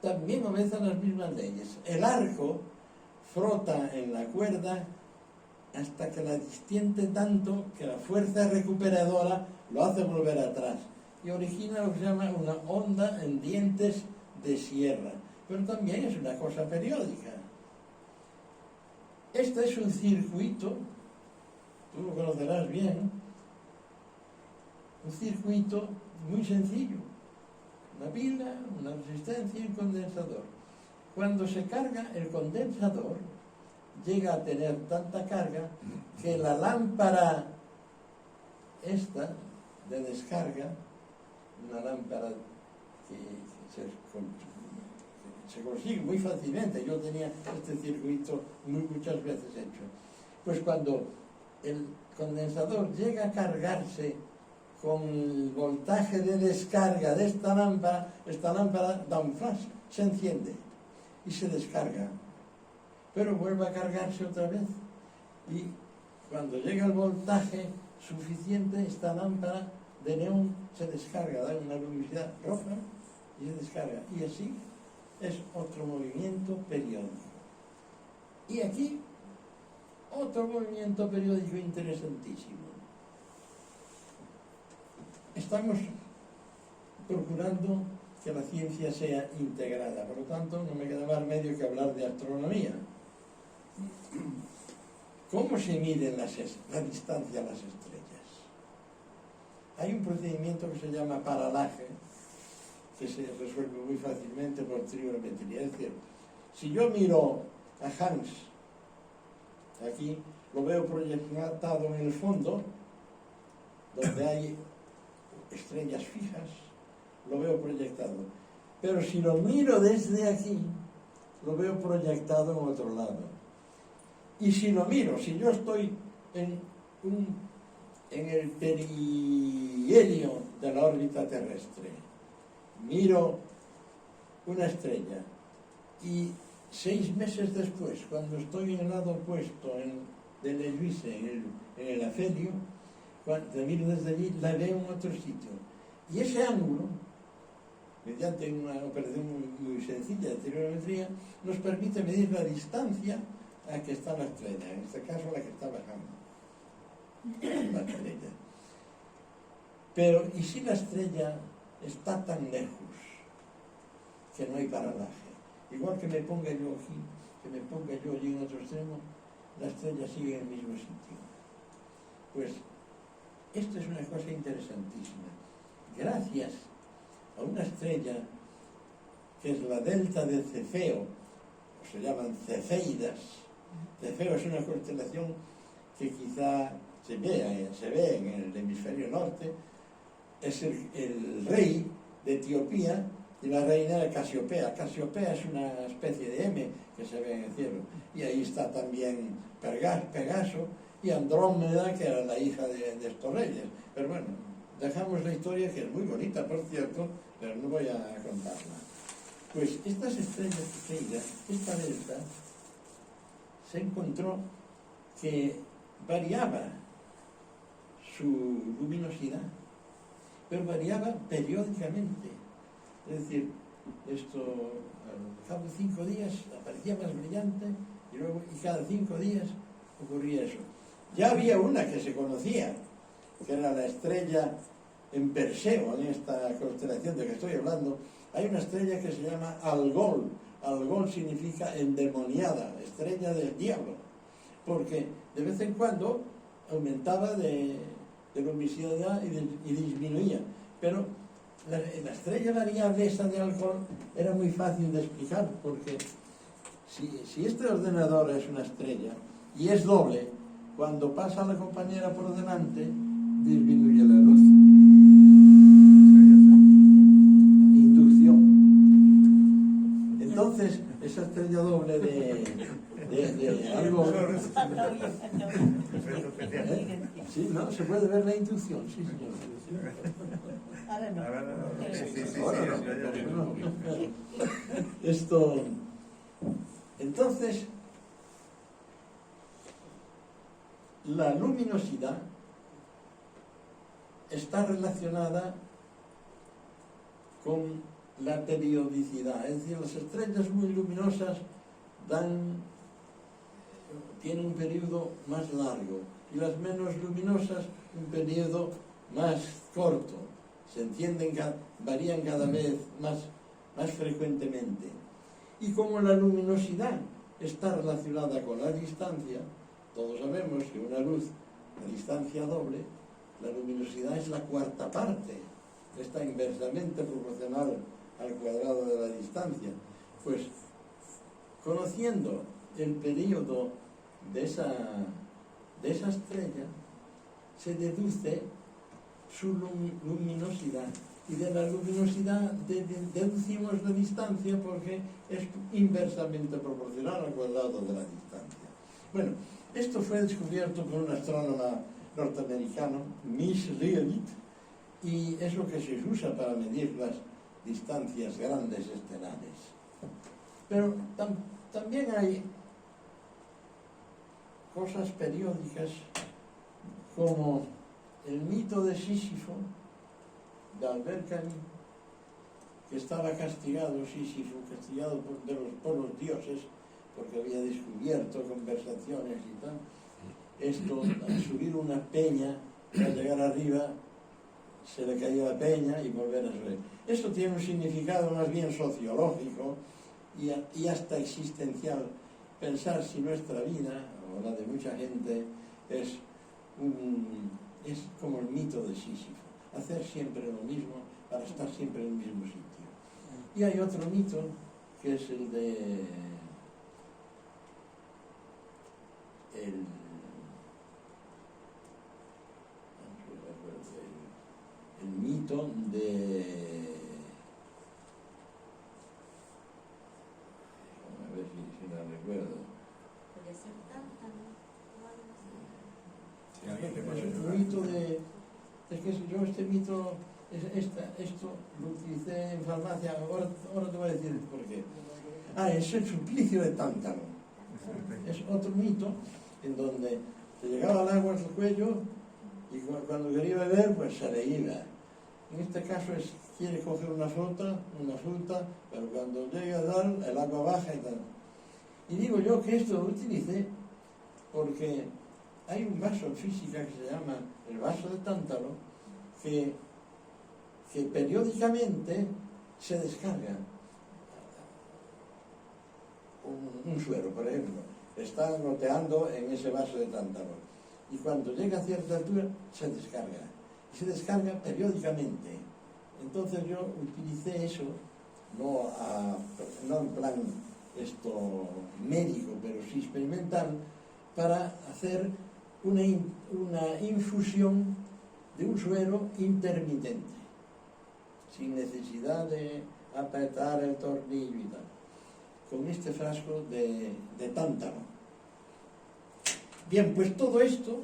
también obedece a las mismas leyes. El arco frota en la cuerda hasta que la distiende tanto que la fuerza recuperadora lo hace volver atrás y origina lo que se llama una onda en dientes de sierra, pero también es una cosa periódica. Este es un circuito, tú lo conocerás bien, un circuito muy sencillo, una pila, una resistencia y un condensador. Cuando se carga el condensador, llega a tener tanta carga que la lámpara esta de descarga, una lámpara que se consigue muy fácilmente, yo tenía este circuito muchas veces hecho, pues cuando el condensador llega a cargarse con el voltaje de descarga de esta lámpara da un flash, se enciende y se descarga, pero vuelve a cargarse otra vez y cuando llega el voltaje suficiente, esta lámpara de neón se descarga, da una luminosidad roja y se descarga, y así es otro movimiento periódico. Y aquí otro movimiento periódico interesantísimo. Estamos procurando que la ciencia sea integrada, por lo tanto no me queda más medio que hablar de astronomía. ¿Cómo se mide la distancia a las estrellas? Hay un procedimiento que se llama paralaje, que se resuelve muy fácilmente por trigonometría. Es decir, si yo miro a Hans, aquí lo veo proyectado en el fondo, donde hay estrellas fijas, lo veo proyectado. Pero si lo miro desde aquí, lo veo proyectado en otro lado. Y si lo miro, si yo estoy en el perihelio de la órbita terrestre, miro una estrella y 6 meses después, cuando estoy en el lado opuesto del elipse, en el afelio, cuando miro desde allí, la veo en otro sitio. Y ese ángulo, mediante una operación muy sencilla de trigonometría, nos permite medir la distancia a que está la estrella, en este caso la que está bajando, la estrella. Pero, ¿y si la estrella está tan lejos que no hay paralaje? Igual que me ponga yo aquí, que me ponga yo allí en otro extremo, la estrella sigue en el mismo sitio. Pues, esto es una cosa interesantísima. Gracias a una estrella que es la delta de Cefeo, o se llaman Cefeidas. Cefeo es una constelación que quizá se ve en el hemisferio norte. Es el rey de Etiopía y la reina de Casiopea. Casiopea es una especie de M que se ve en el cielo. Y ahí está también Pegaso y Andrómeda, que era la hija de estos reyes. Pero bueno, dejamos la historia, que es muy bonita, por cierto, pero no voy a contarla. Pues estas estrellas Cefeidas, esta delta, se encontró que variaba su luminosidad, pero variaba periódicamente. Es decir, esto al cabo de 5 días aparecía más brillante y cada 5 días ocurría eso. Ya había una que se conocía, que era la estrella en Perseo, en esta constelación de que estoy hablando. Hay una estrella que se llama Algol. Algol significa endemoniada, estrella del diablo, porque de vez en cuando aumentaba de luminosidad y disminuía. Pero la estrella variable esa de Algol era muy fácil de explicar, porque si este ordenador es una estrella y es doble, cuando pasa la compañera por delante, disminuye la luz. Inducción. Entonces, esa estrella doble de algo... Sí, ¿no? Se puede ver la intuición, sí, señor. Ahora no. No. Esto, entonces, la luminosidad está relacionada con la periodicidad, es decir, las estrellas muy luminosas tienen un periodo más largo y las menos luminosas un periodo más corto. Se entienden, varían cada vez más frecuentemente. Y como la luminosidad está relacionada con la distancia, todos sabemos que una luz a distancia doble, la luminosidad es la cuarta parte, está inversamente proporcional al cuadrado de la distancia. Pues, conociendo el periodo de esa estrella, se deduce su luminosidad, y de la luminosidad deducimos la distancia porque es inversamente proporcional al cuadrado de la distancia. Bueno, esto fue descubierto por un astrónomo norteamericano, Miss Leavitt, y es lo que se usa para medir las distancias grandes estelares. Pero también hay cosas periódicas como el mito de Sísifo, de Albert Camus, que estaba castigado Sísifo, castigado por los dioses, porque había descubierto conversaciones y tal. Esto, al subir una peña, al llegar arriba, se le caía la peña y volver a subir. Esto tiene un significado más bien sociológico y hasta existencial. Pensar si nuestra vida, o la de mucha gente, es como el mito de Sísifo, hacer siempre lo mismo para estar siempre en el mismo sitio. Y hay otro mito, que es el de el mito de, a ver si la recuerdo. Puede ser tántalo o algo así. El mito de, es que yo este mito, esto lo utilicé en farmacia, ahora te voy a decir por qué. Es el suplicio de Tántalo. Es otro mito en donde se llegaba el agua al cuello y cuando quería beber, pues se le iba. En este caso quiere coger una fruta, pero cuando llega a dar, el agua baja y tal. Y digo yo que esto lo utilicé porque hay un vaso en física que se llama el vaso de Tántalo, que periódicamente se descarga. Un suero, por ejemplo, está goteando en ese vaso de Tántalo y cuando llega a cierta altura se descarga. Y se descarga periódicamente. Entonces yo utilicé eso, no en plan médico, pero sí experimental, para hacer una infusión de un suero intermitente, sin necesidad de apretar el tornillo y tal, con este frasco de Tántalo. Bien, pues todo esto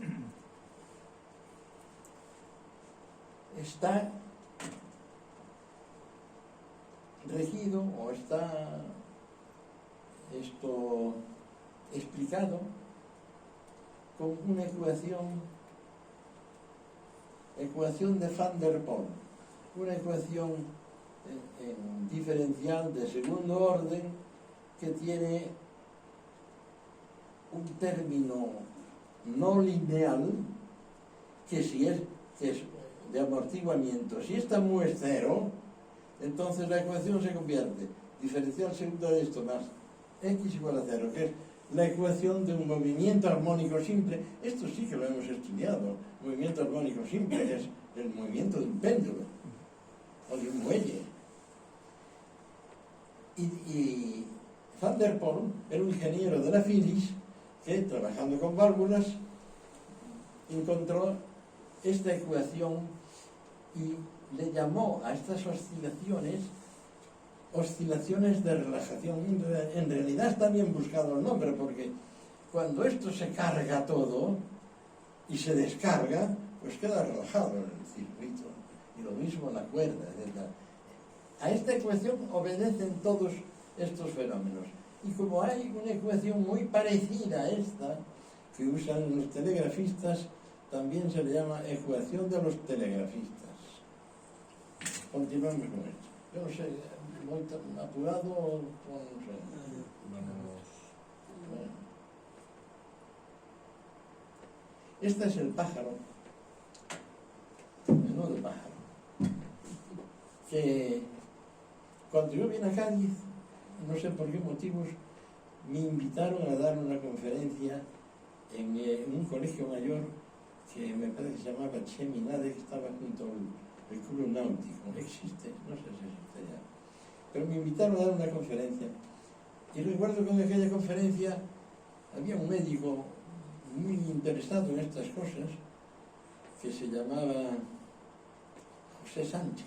está regido o está explicado con una ecuación de Van der Pol, una ecuación diferencial de segundo orden que tiene un término no lineal que es de amortiguamiento. Si esta mu es cero, entonces la ecuación se convierte diferencial segunda de esto más x igual a cero, que es la ecuación de un movimiento armónico simple. Esto sí que lo hemos estudiado. Movimiento armónico simple es el movimiento de un péndulo o de un muelle. Y Van der Pol era un ingeniero de la Philips que, trabajando con válvulas, encontró esta ecuación y le llamó a estas oscilaciones de relajación. En realidad está bien buscado el nombre, porque cuando esto se carga todo, y se descarga, pues queda relajado en el circuito. Y lo mismo la cuerda, etc. A esta ecuación obedecen todos estos fenómenos. Y como hay una ecuación muy parecida a esta, que usan los telegrafistas, también se le llama ecuación de los telegrafistas. Continuamos con esto. Yo no sé, muy apurado o no sé. Bueno. Este es el pájaro, menú de pájaro, que cuando yo vine a Cádiz, no sé por qué motivos, me invitaron a dar una conferencia en un colegio mayor que me parece que se llamaba Cheminade, que estaba junto al Club Náutico. Existe, no sé si existe ya. Pero me invitaron a dar una conferencia. Y recuerdo que en aquella conferencia había un médico muy interesado en estas cosas, que se llamaba José Sánchez.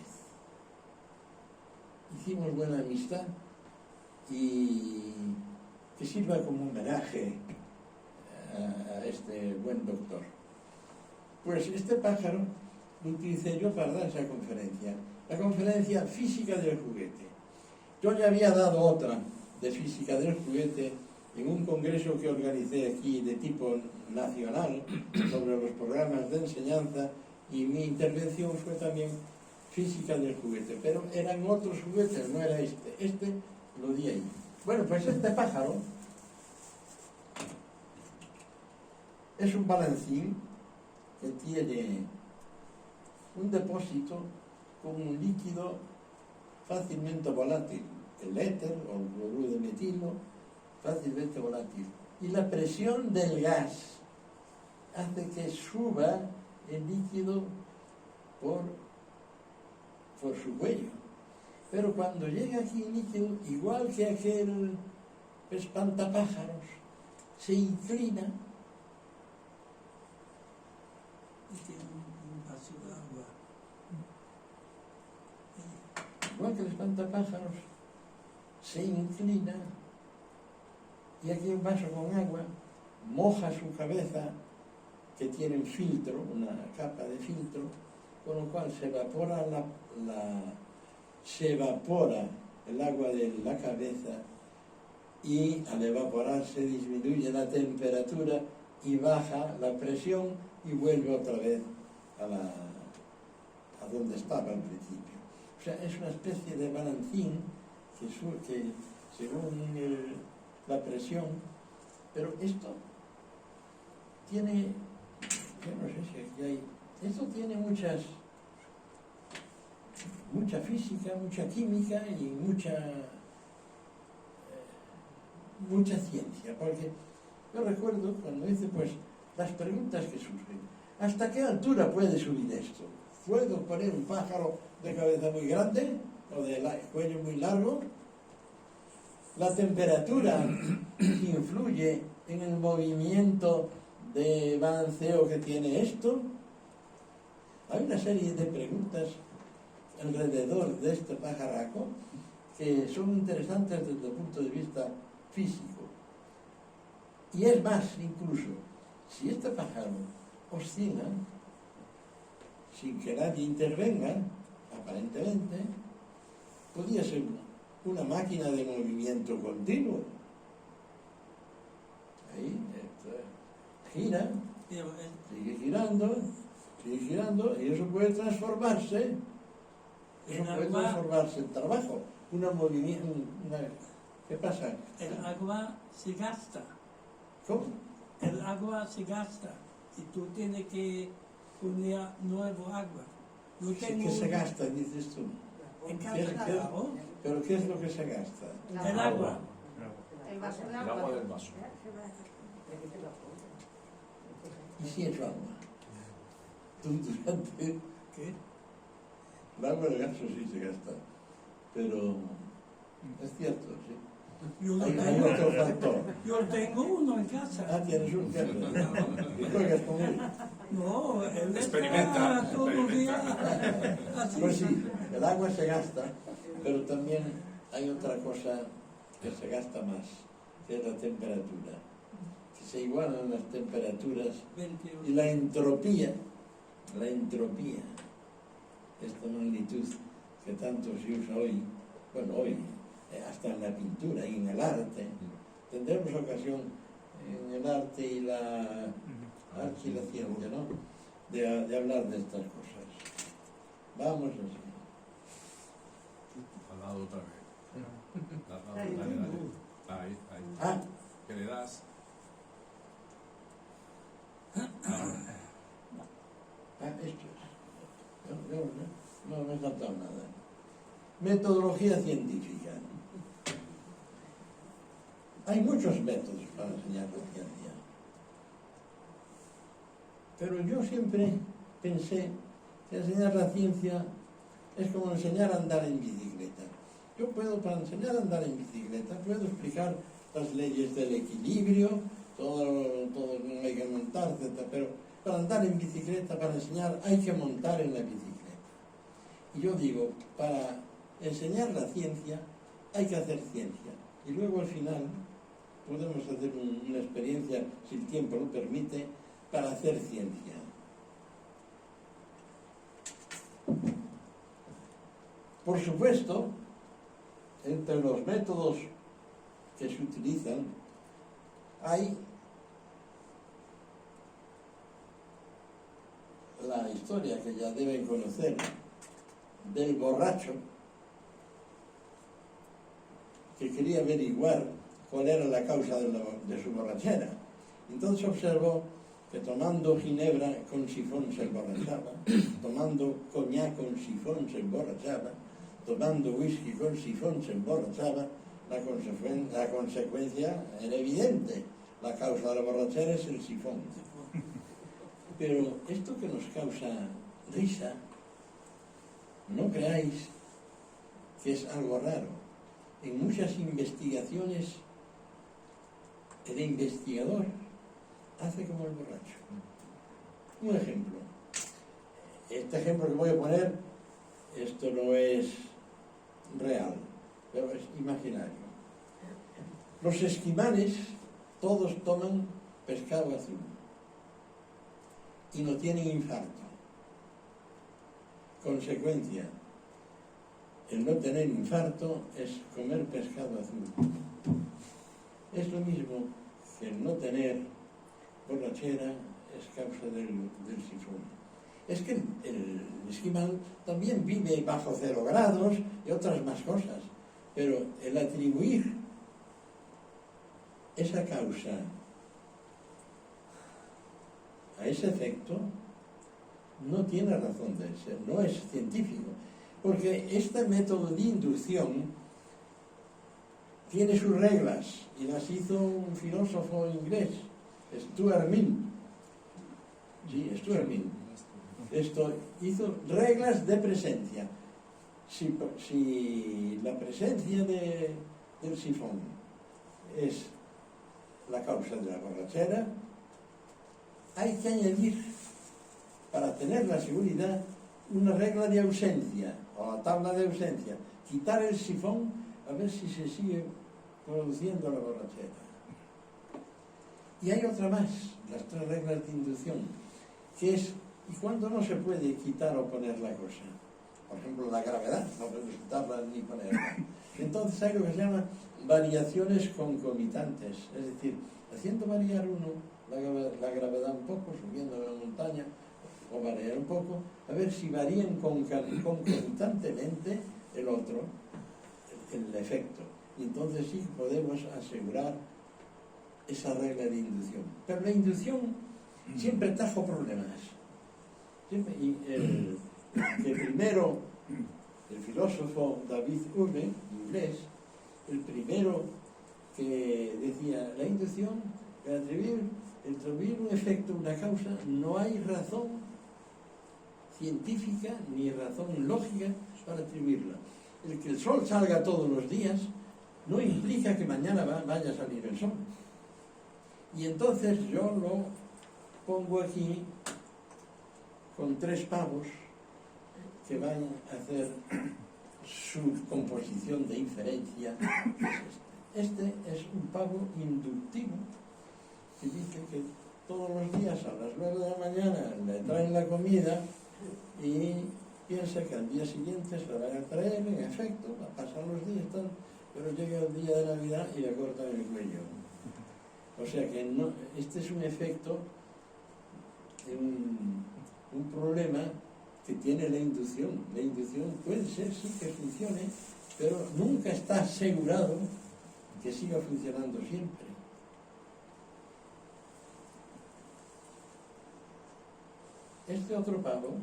Hicimos buena amistad y que sirva como homenaje a este buen doctor. Pues este pájaro lo utilicé yo para dar esa conferencia, la conferencia Física del Juguete. Yo ya había dado otra de Física del Juguete en un congreso que organicé aquí de tipo nacional sobre los programas de enseñanza, y mi intervención fue también Física del Juguete, pero eran otros juguetes, no era este lo di ahí. Bueno, pues este pájaro es un balancín que tiene un depósito con un líquido fácilmente volátil, el éter o el cloruro de metilo, fácilmente volátil. Y la presión del gas hace que suba el líquido por su cuello. Pero cuando llega aquí el líquido, igual que aquel espantapájaros, se inclina. Y tiene un vaso de agua. Igual que el espantapájaros, se inclina, y aquí un vaso con agua, moja su cabeza, que tiene un filtro, una capa de filtro, con lo cual se evapora el agua de la cabeza, y al evaporarse disminuye la temperatura y baja la presión y vuelve otra vez a donde estaba al principio. O sea, es una especie de balancín que según la presión, pero esto tiene, yo no sé si aquí hay, esto tiene mucha física, mucha química y mucha ciencia, porque yo recuerdo cuando hice pues las preguntas que surgen. ¿Hasta qué altura puede subir esto? ¿Puedo poner un pájaro de cabeza muy grande o de cuello muy largo? La temperatura influye en el movimiento de balanceo que tiene esto. Hay una serie de preguntas alrededor de este pajaraco que son interesantes desde el punto de vista físico. Y es más, incluso, si este pájaro oscila sin que nadie intervenga, aparentemente, podría ser una máquina de movimiento continuo. Ahí, gira, sigue girando, y eso puede transformarse en trabajo. ¿Qué pasa? El agua se gasta. ¿Cómo? El agua se gasta y tú tienes que poner nuevo agua. Yo tengo ¿Qué se gasta, dices tú? en casa, ¿no? ¿Pero qué es lo que se gasta? El agua. El vaso de El agua. agua del vaso. ¿Y si es agua? Durante ¿Qué? el agua de gaso sí se gasta, pero es cierto, sí. Hay otro factor. Yo tengo uno en casa. Ah, tienes un gato. ¿Y juegas con él? No, él Experimenta, está todo el día así. Pues sí, el agua se gasta, pero también hay otra cosa que se gasta más, que es la temperatura, que se igualan las temperaturas 28. y la entropía, esta magnitud que tanto se usa hoy, bueno, hoy, hasta en la pintura y en el arte. Tendremos ocasión en el arte y la arte y la ciencia, ¿no?, de hablar de estas cosas. Vamos así. Al lado otra vez. Ahí. Ahí. Ah, ¿Qué le das? esto es. No me he saltado nada. Metodología científica. Hay muchos métodos para enseñar la ciencia. Pero yo siempre pensé que enseñar la ciencia es como enseñar a andar en bicicleta. Yo puedo, para enseñar a andar en bicicleta, puedo explicar las leyes del equilibrio, todo no hay que montar, etc. Pero para andar en bicicleta, para enseñar, hay que montar en la bicicleta. Y yo digo, para enseñar la ciencia, hay que hacer ciencia. Y luego al final podemos hacer una experiencia, si el tiempo lo permite, para hacer ciencia. Por supuesto, entre los métodos que se utilizan, hay la historia que ya deben conocer del borracho que quería averiguar cuál era la causa de su borrachera. Entonces observó que tomando ginebra con sifón se emborrachaba, tomando coñac con sifón se emborrachaba, tomando whisky con sifón se emborrachaba. La consecuencia era evidente. La causa de la borrachera es el sifón. Pero esto que nos causa risa, no creáis que es algo raro. En muchas investigaciones, el investigador hace como el borracho. Un ejemplo. Este ejemplo que voy a poner, esto no es real, pero es imaginario. Los esquimales todos toman pescado azul y no tienen infarto. Consecuencia, el no tener infarto es comer pescado azul. Es lo mismo que el no tener borrachera es causa del sifón. Es que el esquimal también vive bajo 0 grados y otras más cosas, pero el atribuir esa causa a ese efecto no tiene razón de ser, no es científico, porque este método de inducción tiene sus reglas y las hizo un filósofo inglés, Stuart Mill. Sí, Stuart Mill. Esto hizo reglas de presencia. Si la presencia del sifón es la causa de la borrachera, hay que añadir, para tener la seguridad, una regla de ausencia, o la tabla de ausencia. Quitar el sifón a ver si se sigue produciendo la borrachera. Y hay otra más, las 3 reglas de inducción, que es, ¿y cuándo no se puede quitar o poner la cosa? Por ejemplo, la gravedad, no podemos quitarla ni ponerla. Entonces hay lo que se llama variaciones concomitantes, es decir, haciendo variar uno la gravedad un poco, subiendo la montaña, o variar un poco, a ver si varían concomitantemente el otro, el efecto. Y entonces sí podemos asegurar esa regla de inducción. Pero la inducción siempre trajo problemas. Siempre, y que primero, el filósofo David Hume, inglés, el primero que decía, la inducción, para atribuir un efecto, una causa, no hay razón científica ni razón lógica para atribuirla. El que el sol salga todos los días no implica que mañana vaya a salir el sol. Y entonces yo lo pongo aquí con 3 pavos que van a hacer su composición de inferencia. Este es un pavo inductivo y dice que todos los días a las 9 de la mañana le traen la comida y piensa que al día siguiente se la van a traer, en efecto, va a pasar los días, tal, pero llega el día de Navidad y le cortan el cuello. O sea que no, este es un efecto, un problema que tiene la inducción. La inducción puede ser, sí, que funcione, pero nunca está asegurado que siga funcionando siempre. Este otro pavo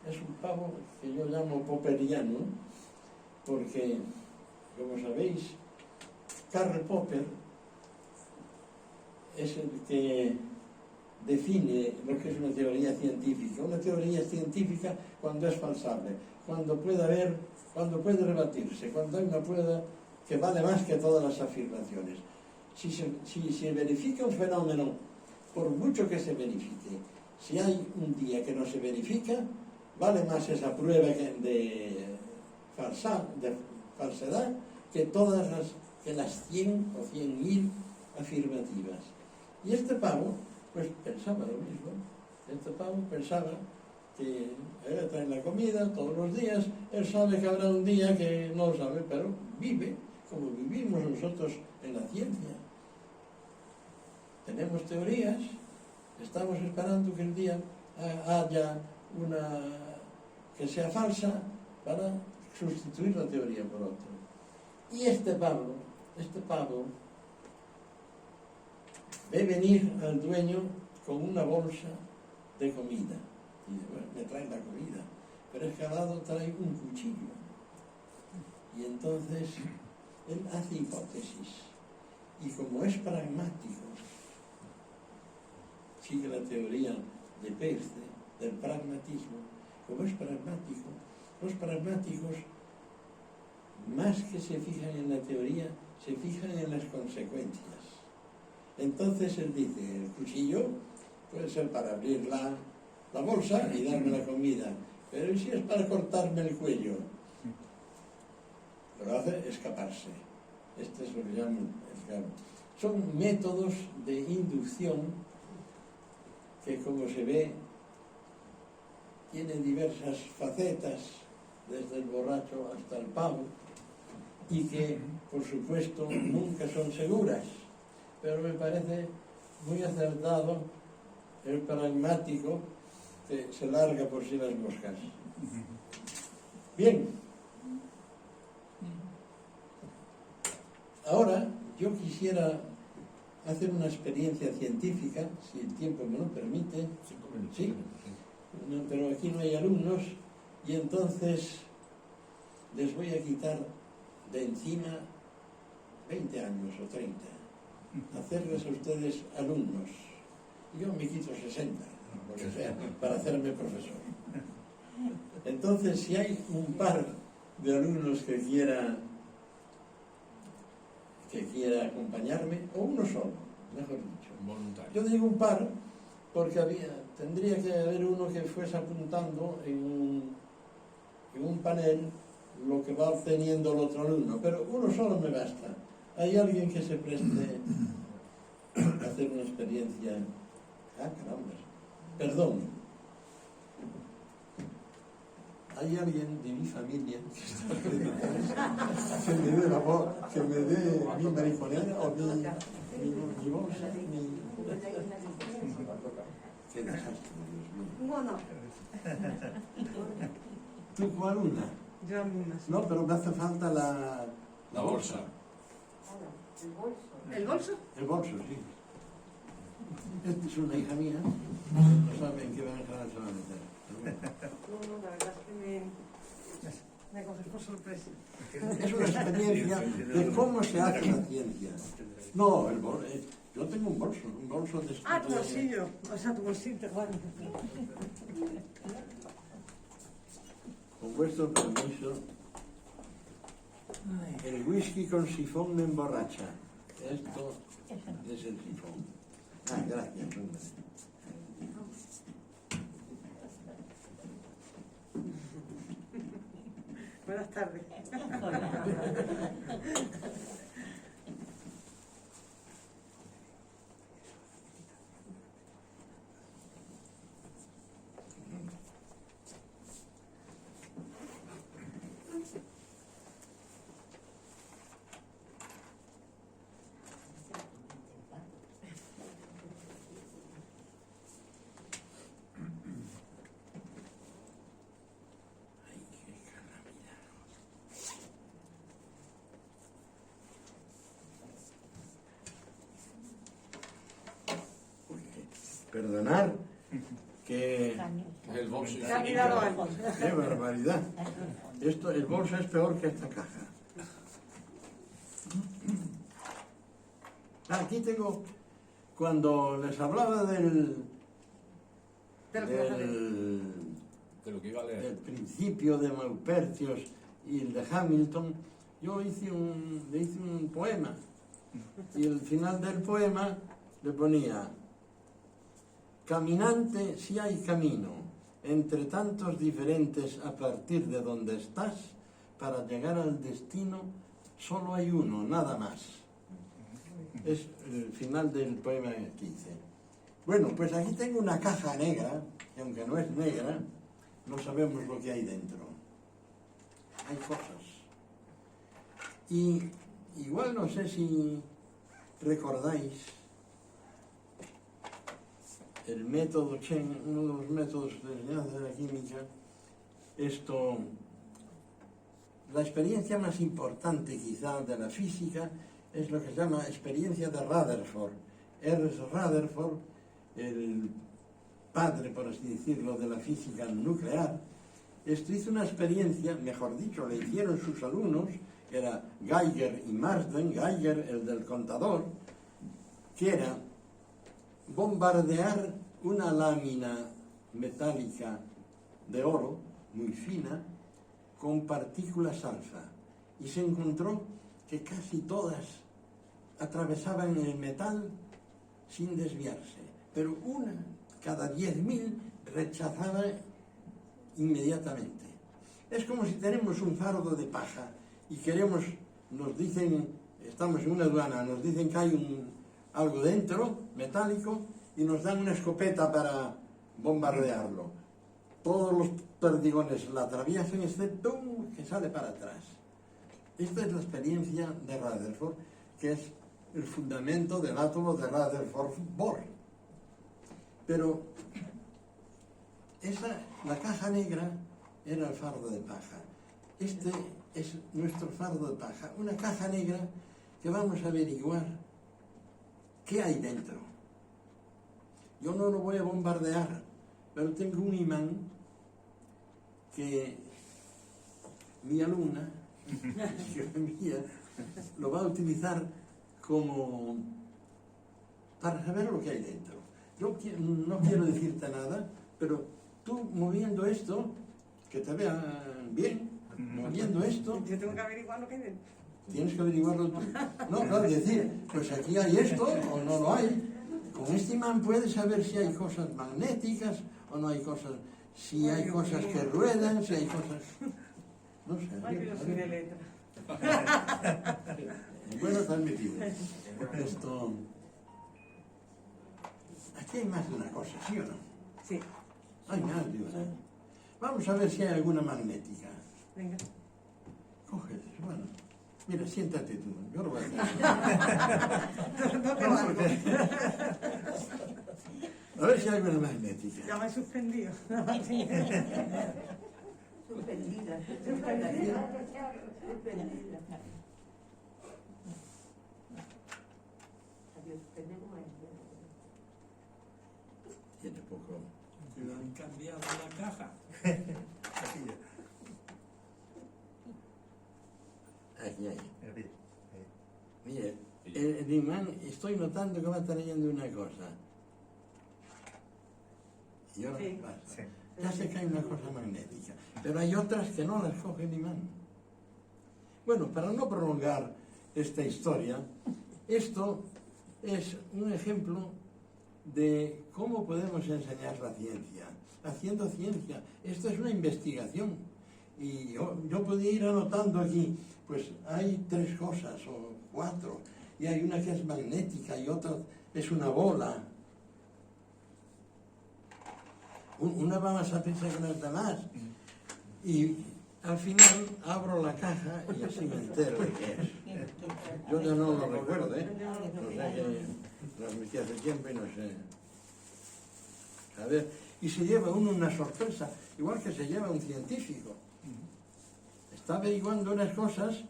es un pavo que yo llamo popperiano, porque, como sabéis, Karl Popper es el que define lo que es una teoría científica. Una teoría científica cuando es falsable, cuando puede rebatirse, cuando hay una prueba que vale más que todas las afirmaciones. Si se verifica un fenómeno, por mucho que se verifique, si hay un día que no se verifica, vale más esa prueba de falsedad que todas las 100 o 100.000 afirmativas. Y este pavo, pues pensaba lo mismo. Este pavo pensaba que él le trae la comida todos los días, él sabe que habrá un día que no lo sabe, pero vive como vivimos nosotros en la ciencia. Tenemos teorías, estamos esperando que el día haya una que sea falsa para sustituir la teoría por otra. Y este pavo ve venir al dueño con una bolsa de comida. Y dice, bueno, me trae la comida, pero es que al lado trae un cuchillo. Y entonces él hace hipótesis. Y como es pragmático, sigue la teoría de Peirce, del pragmatismo. Como es pragmático, los pragmáticos, más que se fijan en la teoría, se fijan en las consecuencias. Entonces él dice, el cuchillo puede ser para abrir la bolsa y darme la comida, pero si es para cortarme el cuello, lo hace escaparse. Este es lo que llaman escape. Son métodos de inducción que, como se ve, tienen diversas facetas, desde el borracho hasta el pavo, y que, por supuesto, nunca son seguras. Pero me parece muy acertado el pragmático que se larga por sí las moscas. Bien. Ahora yo quisiera hacer una experiencia científica, si el tiempo me lo permite. 5 minutos. Sí. No, pero aquí no hay alumnos y entonces les voy a quitar de encima 20 años o 30. Hacerles a ustedes alumnos. Yo me quito 60, lo que sea, para hacerme profesor. Entonces, si hay un par de alumnos que quiera acompañarme, o uno solo, mejor dicho. Voluntario. Yo digo un par porque tendría que haber uno que fuese apuntando en un panel lo que va obteniendo el otro alumno, pero uno solo me basta. ¿Hay alguien que se preste a hacer una experiencia? Ah, caramba. Perdón. ¿Hay alguien de mi familia que me dé la voz, que me dé mi mariconera o mi bolsa? Qué desastre, Dios mío. Bueno, ¿Tú cuál una? yo algunas. No, pero me hace falta la bolsa. ¿El bolso? El bolso, sí. Esta es una hija mía. No saben qué van a se va a meter. No, la verdad es que me coges por sorpresa. Es una experiencia de cómo se hace la ciencia. No, yo tengo un bolso de... Ah, tu bolsillo. O sea, tu bolsillo, bueno. Con vuestro permiso, el whisky con sifón me emborracha. Esto es el sifón. Ah, gracias, hombre. Buenas tardes. Perdonar que... El bolso Se ha mirado algo. ¡Qué barbaridad! El bolso es peor que esta caja. Aquí tengo, cuando les hablaba De lo que vas a leer. de lo que iba a del leer. principio de Maupertius y el de Hamilton, yo le hice un poema. Y al final del poema le ponía: caminante, si hay camino, entre tantos diferentes a partir de donde estás, para llegar al destino, solo hay uno, nada más. Es el final del poema que hice. Bueno, pues aquí tengo una caja negra, que aunque no es negra, no sabemos lo que hay dentro. Hay cosas. Y igual no sé si recordáis el método Chen, uno de los métodos de enseñanza de la química. La experiencia más importante quizá de la física es lo que se llama experiencia de Rutherford. Ernst Rutherford, el padre, por así decirlo, de la física nuclear, hizo una experiencia, mejor dicho, le hicieron sus alumnos, que era Geiger y Marsden. Geiger, el del contador, que era bombardear una lámina metálica de oro, muy fina, con partículas alfa. Y se encontró que casi todas atravesaban el metal sin desviarse, pero una cada 10.000 rechazaba inmediatamente. Es como si tenemos un fardo de paja y nos dicen, estamos en una aduana, nos dicen que hay algo dentro, metálico, y nos dan una escopeta para bombardearlo. Todos los perdigones la atraviesan excepto uno que sale para atrás. Esta es la experiencia de Rutherford, que es el fundamento del átomo de Rutherford-Bohr. Pero la caja negra era el fardo de paja. Este es nuestro fardo de paja, una caja negra que vamos a averiguar qué hay dentro. Yo no lo voy a bombardear, pero tengo un imán que mi alumna, mía, lo va a utilizar para saber lo que hay dentro. Yo no quiero decirte nada, pero tú moviendo esto, que te vean bien, moviendo esto, Yo tengo que averiguar lo que hay dentro. tienes que averiguarlo tú. No, claro, decir, pues aquí hay esto o no lo hay. Con este imán puedes saber si hay cosas magnéticas o no hay cosas, si hay cosas que ruedan, si hay cosas... No sé. Ay, que yo soy de letra. Bueno, está admitido. Aquí hay más de una cosa, ¿sí o no? Sí. Hay más de una. Vamos a ver si hay alguna magnética. Venga. Cógete, bueno. Mira, siéntate tú. Yo lo voy a hacer. No te valgo. A ver si hay alguna magnética. Ya me he suspendido. Suspendida. Adiós, tenemos Tiene poco. Lo han cambiado la caja. Aquí hay. Mire, el imán, estoy notando que va trayendo una cosa. Y ahora, Sí. basta. Ya sé que hay una cosa magnética, pero hay otras que no las coge el imán. Bueno, para no prolongar esta historia, esto es un ejemplo de cómo podemos enseñar la ciencia, haciendo ciencia. Esto es una investigación. Y yo podía ir anotando aquí, pues hay 3 cosas o 4, y hay una que es magnética y otra es una bola. Una va más a pensar que las demás. Y al final abro la caja y así me entero de qué es. Yo ya no lo recuerdo, ¿eh? No sé qué transmití hace tiempo y no sé. A ver, y se lleva uno una sorpresa, igual que se lleva un científico. Está averiguando unas cosas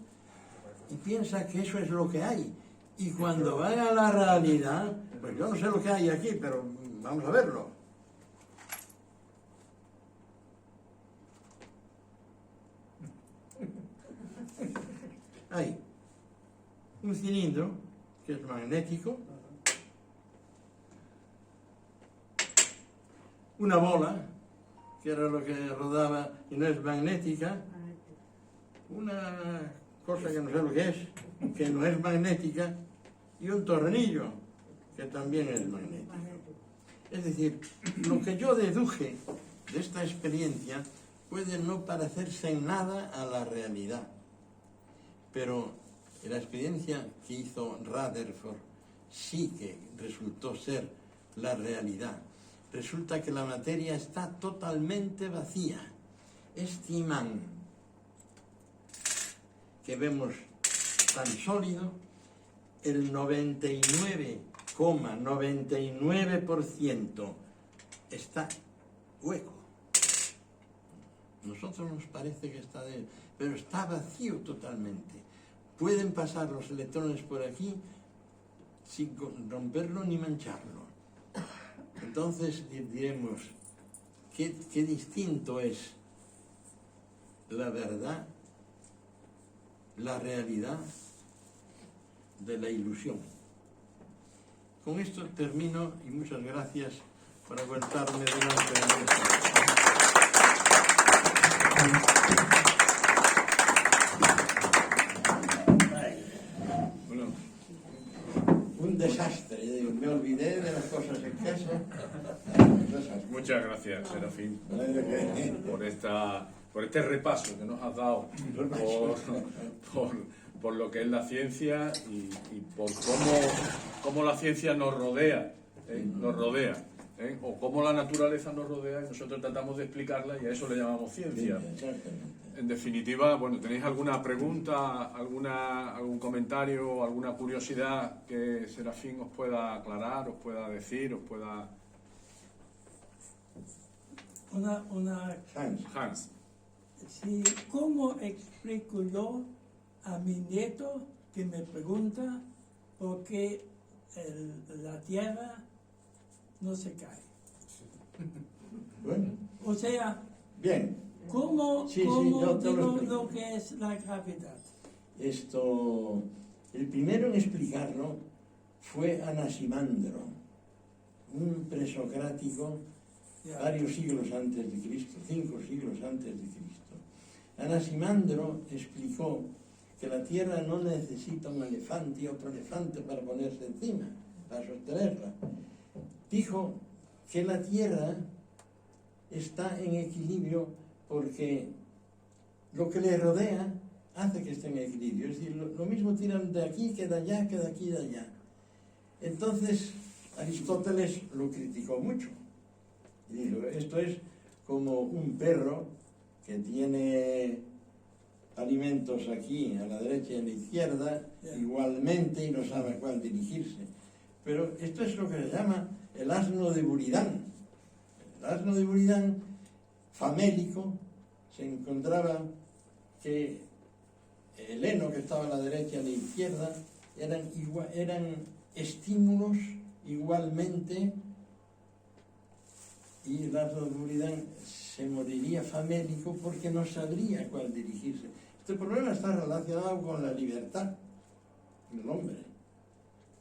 y piensa que eso es lo que hay. Y cuando va a la realidad, pues yo no sé lo que hay aquí, pero Vamos a verlo. Hay un cilindro que es magnético, una bola, que era lo que rodaba y no es magnética, una cosa que no sé lo que es, que no es magnética, y un tornillo, que también es magnético. Es decir, lo que yo deduje de esta experiencia puede no parecerse en nada a la realidad, pero la experiencia que hizo Rutherford sí que resultó ser la realidad. Resulta que la materia está totalmente vacía. Este imán que vemos tan sólido, el 99,99% está hueco. Nosotros nos parece que está dentro, pero está vacío totalmente. Pueden pasar los electrones por aquí sin romperlo ni mancharlo. Entonces diremos, ¿qué distinto es la verdad, la realidad de la ilusión? Con esto termino y muchas gracias por aguantarme delante de esto. Bueno, Un desastre, yo digo, me olvidé de las cosas en casa. muchas gracias, Serafín, Desastre. por este repaso que nos has dado por lo que es la ciencia y por cómo la ciencia nos rodea, o cómo la naturaleza nos rodea y nosotros tratamos de explicarla y a eso le llamamos ciencia. En definitiva, bueno, ¿tenéis alguna pregunta, algún comentario, alguna curiosidad que Serafín os pueda aclarar, os pueda decir, os pueda... Una Hans. sí, ¿cómo explico yo a mi nieto que me pregunta por qué la Tierra no se cae? Bueno, O sea, bien. ¿cómo, Sí, cómo yo te lo digo explico. lo que es la gravedad? El primero en explicarlo fue Anaximandro, un presocrático Ya. varios siglos antes de Cristo, 5 siglos antes de Cristo. Anaximandro explicó que la Tierra no necesita un elefante y otro elefante para ponerse encima, para sostenerla. Dijo que la Tierra está en equilibrio porque lo que le rodea hace que esté en equilibrio. Es decir, lo mismo tiran de aquí que de allá, que de aquí y de allá. Entonces, Aristóteles lo criticó mucho. Y dijo, esto es como un perro que tiene alimentos aquí, a la derecha y a la izquierda, igualmente, y no sabe a cuál dirigirse. Pero esto es lo que se llama el asno de Buridán. El asno de Buridán, famélico, se encontraba que el heno que estaba a la derecha y a la izquierda eran estímulos igualmente, y el asno de Buridán se moriría famélico porque no sabría a cuál dirigirse. Este problema está relacionado con la libertad del hombre.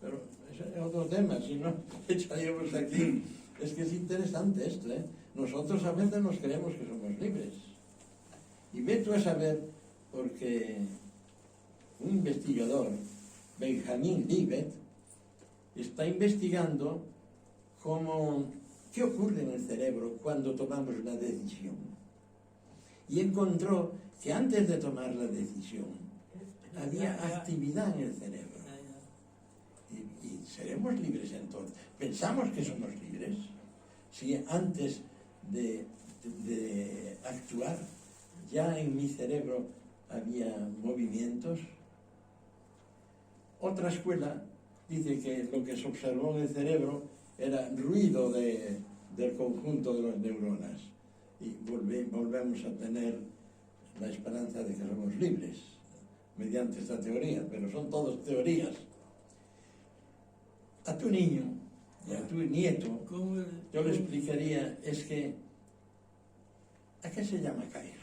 Pero ese es otro tema, si no echaríamos aquí. Es que es interesante esto, ¿eh? Nosotros a veces nos creemos que somos libres. Y ve tú a saber, porque un investigador, Benjamin Libet, está investigando qué ocurre en el cerebro cuando tomamos una decisión. Y encontró que antes de tomar la decisión había actividad en el cerebro. Y seremos libres entonces. ¿Pensamos que somos libres? Si antes de actuar ya en mi cerebro había movimientos. Otra escuela dice que lo que se observó en el cerebro era ruido del conjunto de las neuronas. Y volvemos a tener la esperanza de que somos libres mediante esta teoría, pero son todas teorías. A tu niño Y a tu nieto, ¿Cómo, yo le explicaría, es que, ¿a qué se llama caer?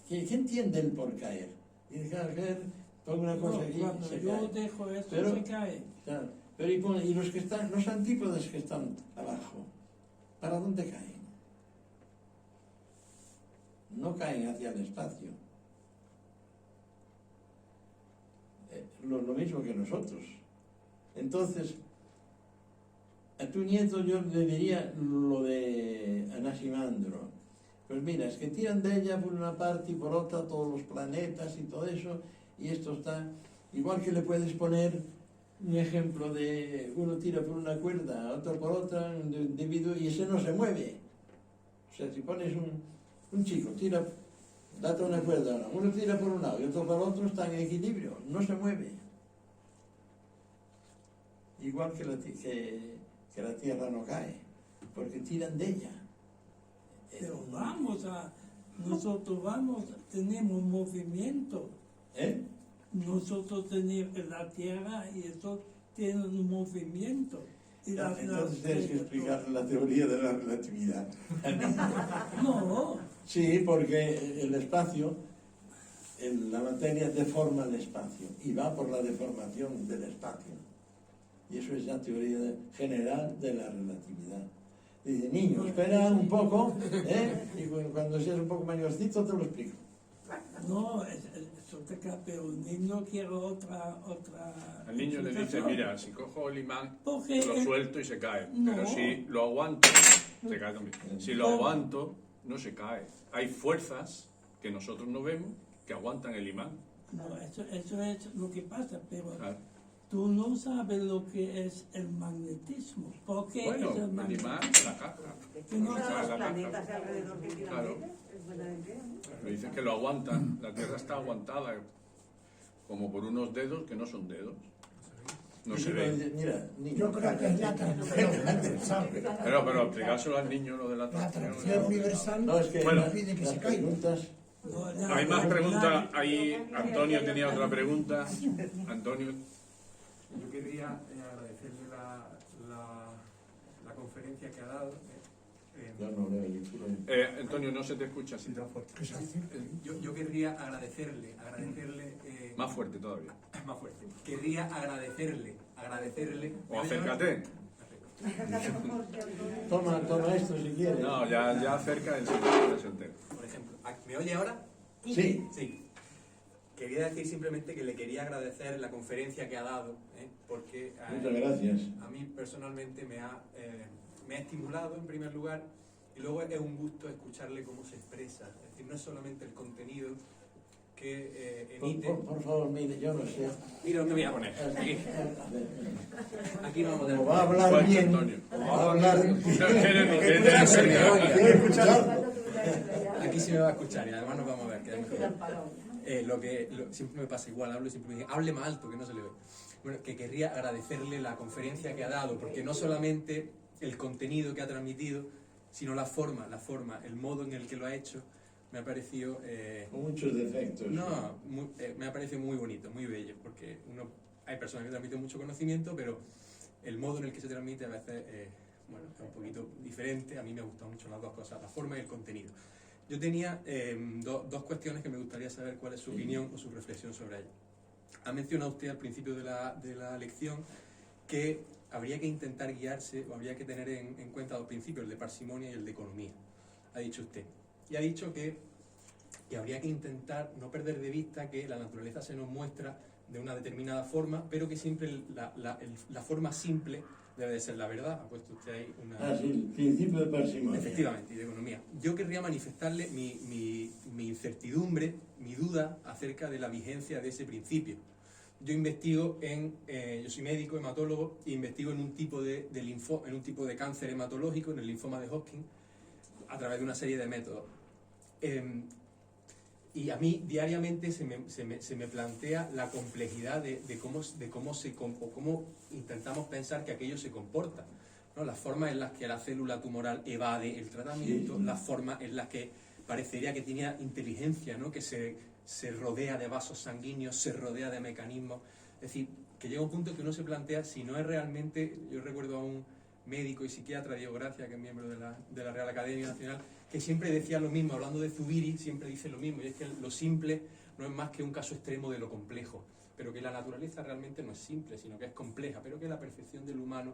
¿Qué entiende él por caer? Y dice, claro, caer, pongo una cosa aquí, cuando se yo cae. dejo esto, Pero- se cae. Claro, pero y los que están, los antípodas que están abajo, ¿para dónde caen? No caen hacia el espacio. Lo mismo que nosotros. Entonces, a tu nieto yo le diría lo de Anaximandro. Pues mira, es que tiran de ella por una parte y por otra todos los planetas y todo eso, y esto está... Igual que le puedes poner un ejemplo de uno tira por una cuerda, otro por otra, un individuo, y ese no se mueve. O sea, si pones un chico, tira, date una cuerda, uno tira por un lado y otro por el otro, está en equilibrio, no se mueve. Igual que la Tierra no cae, porque tiran de ella. Pero nosotros tenemos movimiento. ¿Eh? Nosotros tenemos la Tierra y eso tiene un movimiento. Y Entonces tienes que explicar la teoría de la relatividad. No, Sí, porque el espacio, la materia deforma el espacio y va por la deformación del espacio. Y eso es la teoría general de la relatividad. Dice, niño, espera un poco, y cuando seas un poco mayorcito te lo explico. no, eso te cae, pero un niño quiere otra Al niño le dice, explicación. mira, si cojo el imán, Porque lo suelto y se cae. No. Pero si lo aguanto, se cae también. Si lo aguanto, no se cae. Hay fuerzas que nosotros no vemos que aguantan el imán. no, eso es lo que pasa, pero Claro. tú no sabes lo que es el magnetismo. Porque Bueno, es el el magnetismo. imán, la caja. Que no Todos sabes los la planetas caja. alrededor que tiran Claro. de ella, es buena idea, ¿no? Me dicen que lo aguantan. La Tierra está aguantada como por unos dedos que no son dedos. No se ve. Mira, niño, Yo creo que es la atracción universal. Pero explicárselo al niño lo de la La atracción. atracción universal no, es que Bueno. pide que las se caiga. preguntas... No, ya, Hay más ya, preguntas. Ahí Antonio tenía otra pregunta. Antonio. Yo querría agradecerle la conferencia que ha dado. Yo no leo lectura. Antonio, no se te escucha así. Que se hace. Yo querría agradecerle Más fuerte todavía. más fuerte. Querría agradecerle. O acércate. Toma esto si quieres. No, ya cerca del entero. Por ejemplo, ¿me oye ahora? Sí. Sí. Quería decir simplemente que le quería agradecer la conferencia que ha dado, porque Muchas gracias. a mí personalmente me ha estimulado en primer lugar, y luego es un gusto escucarle cómo se expresa. Es decir, no es solamente el contenido que emite. Por favor, mire, yo no sé. Mira dónde me voy a poner. Aquí. Aquí vamos a Como va a hablar Fuerte, bien, Antonio. como va a hablar... Oiga. escuchar. Aquí sí me va a escuchar y además nos vamos a ver. Que es mejor. Siempre me pasa igual, hablo y siempre me dicen, hable más alto, que no se le ve. Bueno, que querría agradecerle la conferencia que ha dado, porque no solamente el contenido que ha transmitido, sino la forma, el modo en el que lo ha hecho, me ha parecido... Con muchos defectos. me ha parecido muy bonito, muy bello, porque hay personas que transmiten mucho conocimiento, pero el modo en el que se transmite a veces es un poquito diferente. A mí me gustan mucho las dos cosas, la forma y el contenido. Yo tenía dos cuestiones que me gustaría saber cuál es su opinión o su reflexión sobre ellas. Ha mencionado usted al principio de la lección que habría que intentar guiarse o habría que tener en cuenta dos principios, el de parsimonia y el de economía, ha dicho usted. Y ha dicho que habría que intentar no perder de vista que la naturaleza se nos muestra de una determinada forma, pero que siempre la forma simple debe de ser la verdad. Ha puesto usted ahí una... Sí, el principio de parsimonia. Efectivamente, y de economía. Yo querría manifestarle mi incertidumbre, mi duda acerca de la vigencia de ese principio. Yo investigo yo soy médico, hematólogo, e investigo en un tipo de cáncer hematológico, en el linfoma de Hodgkin, a través de una serie de métodos. Y a mí diariamente se me plantea la complejidad de cómo intentamos pensar que aquello se comporta, ¿no? Las formas en las que la célula tumoral evade el tratamiento, Sí. las formas en las que parecería que tenía inteligencia, ¿no? Que se rodea de vasos sanguíneos, se rodea de mecanismos. Es decir, que llega un punto que uno se plantea si no es realmente, yo recuerdo a un médico y psiquiatra, Diego Gracia, que es miembro de la Real Academia Nacional, que siempre decía lo mismo, hablando de Zubiri, siempre dice lo mismo, y es que lo simple no es más que un caso extremo de lo complejo, pero que la naturaleza realmente no es simple, sino que es compleja, pero que la percepción del humano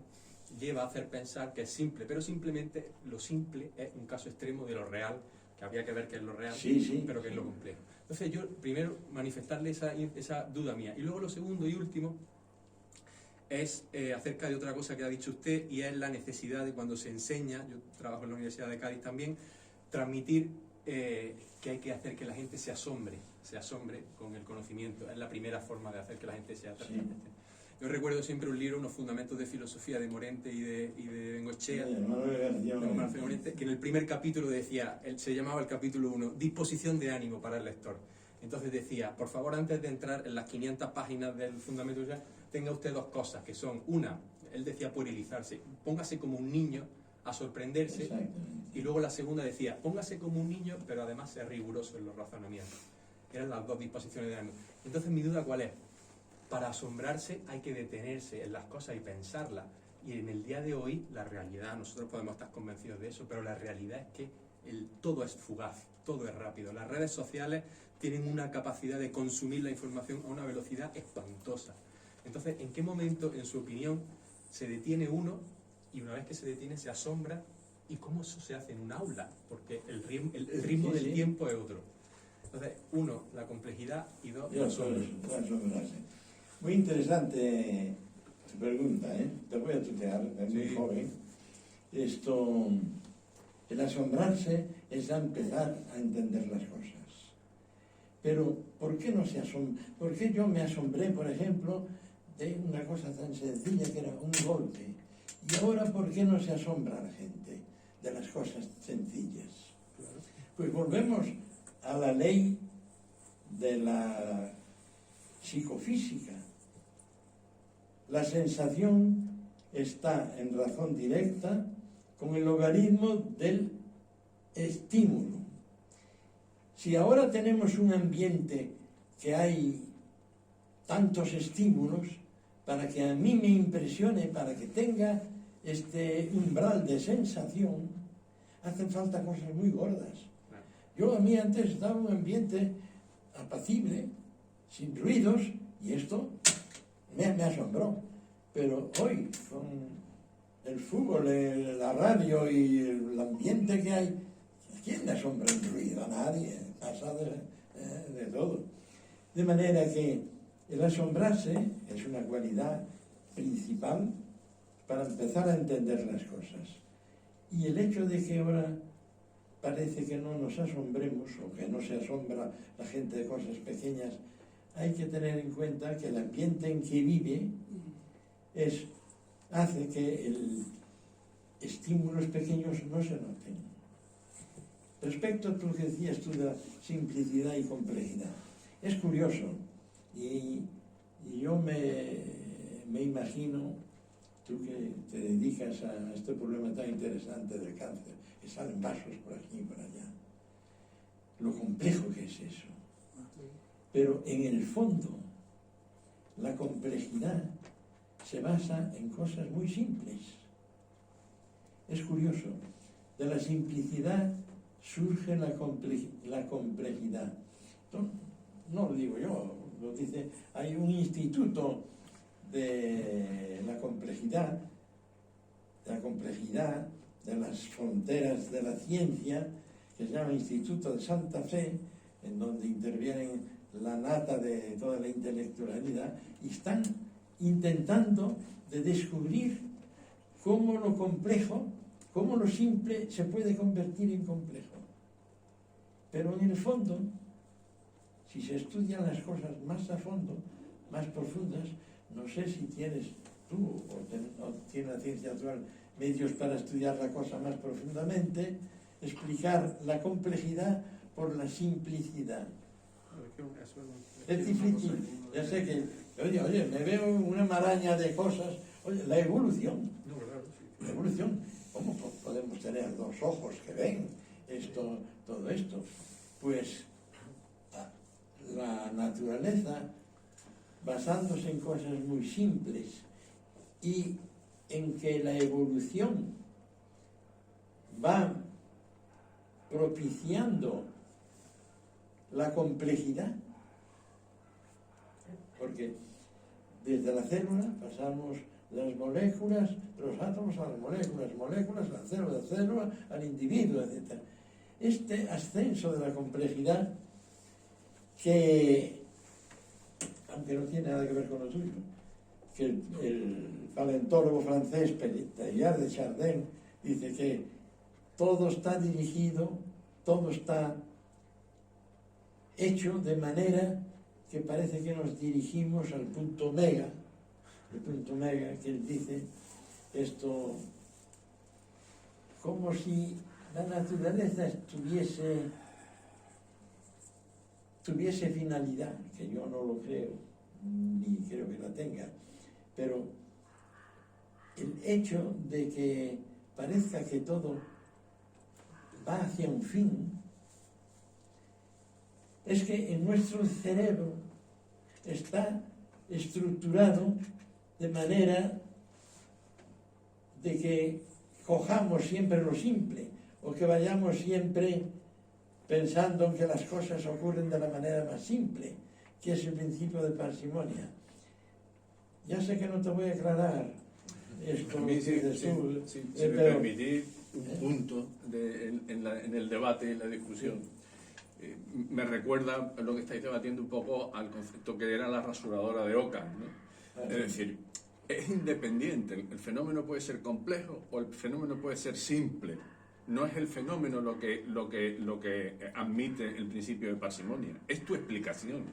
lleva a hacer pensar que es simple, pero simplemente lo simple es un caso extremo de lo real, que habría que ver qué es lo real, pero que es lo complejo. Entonces yo primero manifestarle esa duda mía, y luego lo segundo y último es acerca de otra cosa que ha dicho usted, y es la necesidad de cuando se enseña, yo trabajo en la Universidad de Cádiz también, transmitir que hay que hacer que la gente se asombre con el conocimiento. Es la primera forma de hacer que la gente sea transparente. Yo recuerdo siempre un libro, Unos fundamentos de filosofía de Morente y de Bengoechea, que en el primer capítulo decía, se llamaba el capítulo 1, disposición de ánimo para el lector. Entonces decía, por favor, antes de entrar en las 500 páginas del fundamento, tenga usted dos cosas, que son, una, él decía puerilizarse, póngase como un niño a sorprenderse, y luego la segunda decía, póngase como un niño, pero además sea riguroso en los razonamientos. Eran las dos disposiciones de ánimo. Entonces mi duda, ¿cuál es? Para asombrarse hay que detenerse en las cosas y pensarlas. Y en el día de hoy, la realidad, nosotros podemos estar convencidos de eso, pero la realidad es que todo es fugaz, todo es rápido. Las redes sociales tienen una capacidad de consumir la información a una velocidad espantosa. Entonces, ¿en qué momento, en su opinión, se detiene uno y una vez que se detiene se asombra? ¿Y cómo eso se hace en un aula? Porque el ritmo del tiempo es otro. Entonces, uno, la complejidad, y dos, la asombrarse. Muy interesante tu pregunta, ¿eh? Te voy a tutear, es muy joven. El asombrarse es ya empezar a entender las cosas. Pero, ¿por qué no se asombra? ¿Por qué yo me asombré, por ejemplo, de una cosa tan sencilla que era un golpe? Y ahora, ¿por qué no se asombra la gente de las cosas sencillas? Pues volvemos a la ley de la psicofísica. La sensación está en razón directa con el logaritmo del estímulo. Si ahora tenemos un ambiente que hay tantos estímulos, para que a mí me impresione, para que tenga este umbral de sensación, hacen falta cosas muy gordas. A mí antes estaba un ambiente apacible, sin ruidos, y esto me asombró. Pero hoy, con el fútbol, la radio y el ambiente que hay, ¿a quién le asombra el ruido? A nadie, pasa de todo. De manera que el asombrarse es una cualidad principal para empezar a entender las cosas. Y el hecho de que ahora parece que no nos asombremos, o que no se asombra la gente de cosas pequeñas, hay que tener en cuenta que el ambiente en que vive hace que estímulos pequeños no se noten. Respecto a lo que decías tú de la simplicidad y complejidad, es curioso, y yo me imagino, tú que te dedicas a este problema tan interesante del cáncer, que salen vasos por aquí y por allá, lo complejo que es eso. Pero en el fondo, la complejidad se basa en cosas muy simples. Es curioso, de la simplicidad surge la complejidad. No lo digo yo, lo dice, hay un instituto de la complejidad, de las fronteras de la ciencia, que se llama Instituto de Santa Fe, en donde intervienen la nata de toda la intelectualidad, y están intentando de descubrir cómo lo complejo, cómo lo simple se puede convertir en complejo. Pero en el fondo, si se estudian las cosas más a fondo, más profundas, no sé si tienes tú o tiene la ciencia actual medios para estudiar la cosa más profundamente, explicar la complejidad por la simplicidad. Es difícil, ya sé que, oye, me veo una maraña de cosas. Oye, la evolución. La evolución. ¿Cómo podemos tener dos ojos que ven todo esto? Pues la naturaleza basándose en cosas muy simples y en que la evolución va propiciando la complejidad, porque desde la célula pasamos las moléculas, los átomos a las moléculas, moléculas a la célula al individuo, etc. Este ascenso de la complejidad, que, aunque no tiene nada que ver con lo tuyo, que el paleontólogo francés Teilhard de Chardin dice que todo está dirigido, todo está hecho de manera que parece que nos dirigimos al punto mega, el punto mega que él dice esto, como si la naturaleza tuviese finalidad, que yo no lo creo, ni creo que la tenga, pero el hecho de que parezca que todo va hacia un fin, es que en nuestro cerebro está estructurado de manera de que cojamos siempre lo simple, o que vayamos siempre pensando en que las cosas ocurren de la manera más simple, que es el principio de parsimonia. Ya sé que no te voy a aclarar esto que dices tú, si me pero permitís un punto en el debate y en la discusión. Me recuerda lo que estáis debatiendo un poco al concepto que era la rasuradora de Occam, ¿no? Es decir, es independiente. El fenómeno puede ser complejo o el fenómeno puede ser simple. No es el fenómeno lo que admite el principio de parsimonia, es tu explicación.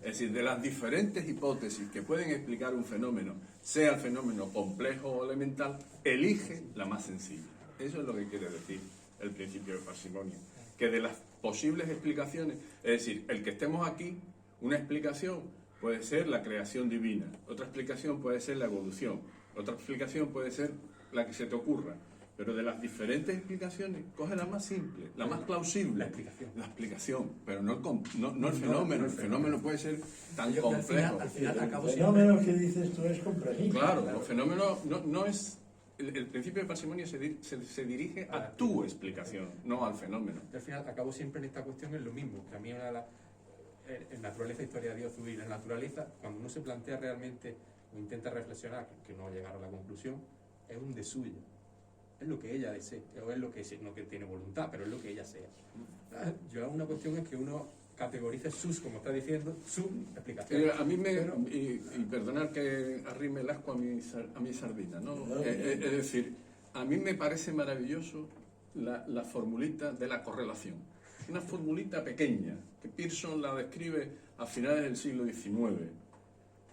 Es decir, de las diferentes hipótesis que pueden explicar un fenómeno, sea el fenómeno complejo o elemental, elige la más sencilla. Eso es lo que quiere decir el principio de parsimonia. Que de las posibles explicaciones, es decir, el que estemos aquí, una explicación puede ser la creación divina, otra explicación puede ser la evolución, otra explicación puede ser la que se te ocurra. Pero de las diferentes explicaciones, coge la más simple, la más plausible. La explicación, pero no el fenómeno. El fenómeno puede ser tan complejo. Al final acabo el siempre... fenómeno que dices tú es complejísimo. Claro, los fenómenos no es... El principio de parsimonia se dirige a tu explicación, no al fenómeno. Al final acabo siempre en esta cuestión en lo mismo, que a mí una de las... En naturaleza, historia de Dios y la naturaleza, cuando uno se plantea realmente o intenta reflexionar, que no llegar a la conclusión, es un de suyo. Es lo que ella desee, o es lo que no que tiene voluntad, pero es lo que ella sea. Yo una cuestión es que uno categorice como está diciendo, su explicación. A mí y perdonar que arrime el asco a mi sardina, ¿no? Es decir, a mí me parece maravilloso la formulita de la correlación. Una formulita pequeña, que Pearson la describe a finales del siglo XIX.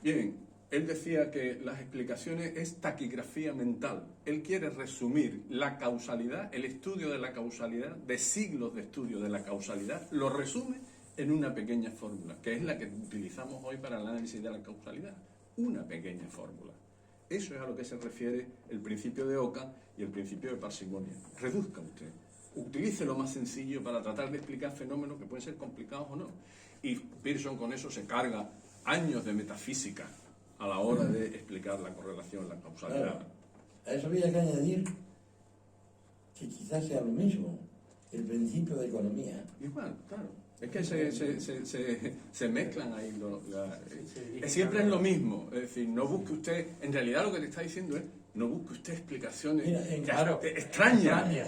Bien, él decía que las explicaciones es taquigrafía mental. Él quiere resumir la causalidad, el estudio de la causalidad, de siglos de estudio de la causalidad, lo resume en una pequeña fórmula, que es la que utilizamos hoy para el análisis de la causalidad. Una pequeña fórmula. Eso es a lo que se refiere el principio de Occam y el principio de parsimonia. Reduzca usted. Utilice lo más sencillo para tratar de explicar fenómenos que pueden ser complicados o no. Y Pearson con eso se carga años de metafísica a la hora de explicar la correlación, la causalidad. Claro. A eso había que añadir que quizás sea lo mismo, el principio de economía. Igual, claro. Es que se mezclan ahí. Siempre es lo mismo. Es decir, no busque usted... En realidad lo que te está diciendo es, no busque usted explicaciones extrañas.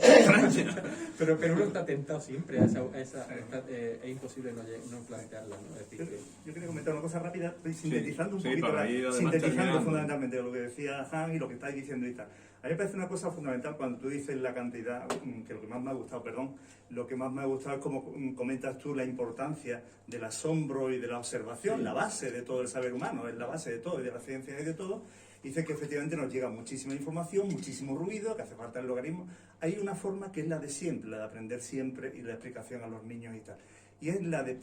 Pero uno está tentado siempre a esa es imposible no plantearla, ¿no? Es decir, yo quería comentar una cosa rápida, sintetizando un poquito, sintetizando fundamentalmente lo que decía Han y lo que estáis diciendo y tal. A mí me parece una cosa fundamental cuando tú dices la cantidad, que lo que más me ha gustado, lo que más me ha gustado es como comentas tú la importancia del asombro y de la observación, la base de todo el saber humano, es la base de todo, de la ciencia y de todo. Dice que efectivamente nos llega muchísima información, muchísimo ruido, que hace falta el logaritmo. Hay una forma que es la de siempre, la de aprender siempre y la explicación a los niños y tal. Y es la de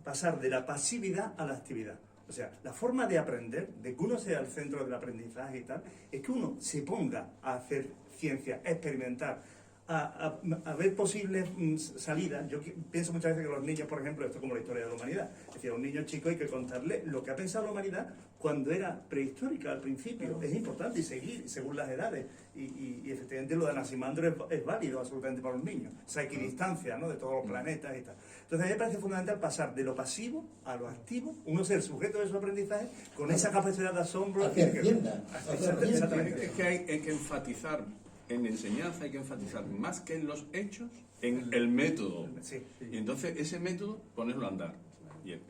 pasar de la pasividad a la actividad. O sea, la forma de aprender, de que uno sea el centro del aprendizaje y tal, es que uno se ponga a hacer ciencia, a experimentar, a ver posibles salidas. Yo pienso muchas veces que los niños, por ejemplo, esto es como la historia de la humanidad, es decir, a un niño chico hay que contarle lo que ha pensado la humanidad cuando era prehistórica al principio. Es importante y seguir según las edades. Y efectivamente lo de Anaximandro es válido absolutamente para los niños. Esa equidistancia, ¿no?, de todos los planetas y tal. Entonces a mí me parece fundamental pasar de lo pasivo a lo activo, uno ser sujeto de su aprendizaje con esa capacidad de asombro. Hacer tienda. Exactamente. Es que hay que enfatizar, en enseñanza hay que enfatizar más que en los hechos, en el método. Sí. Y entonces ese método, ponerlo a andar. Bien.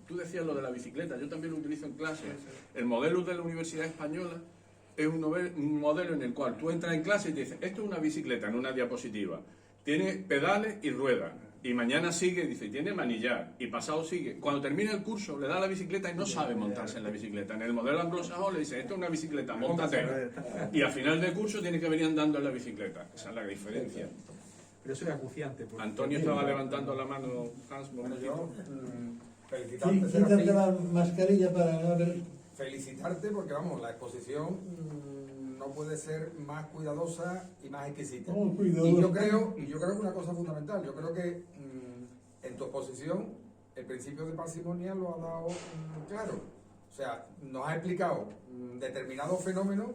Tú decías lo de la bicicleta, yo también lo utilizo en clase. El modelo de la Universidad Española es un modelo en el cual tú entras en clase y te dices, esto es una bicicleta en una diapositiva, tiene pedales y ruedas. Y mañana sigue, dice, tiene manillar. Y pasado sigue. Cuando termina el curso, le da la bicicleta y no sabe montarse en la bicicleta. En el modelo anglosajón le dice, esto es una bicicleta, móntate. Y al final del curso tiene que venir andando en la bicicleta. Esa es la diferencia. Pero eso es acuciante. Porque Antonio estaba levantando la mano, Hans, Bueno, yo Sí, felicitarte, quítate Serafín. la mascarilla para no ver. Felicitarte porque, vamos, la exposición no puede ser más cuidadosa y más exquisita. Oh, cuidadosa. Y yo creo que una cosa fundamental, yo creo que en tu exposición el principio de parsimonia lo ha dado claro. O sea, nos ha explicado determinados fenómenos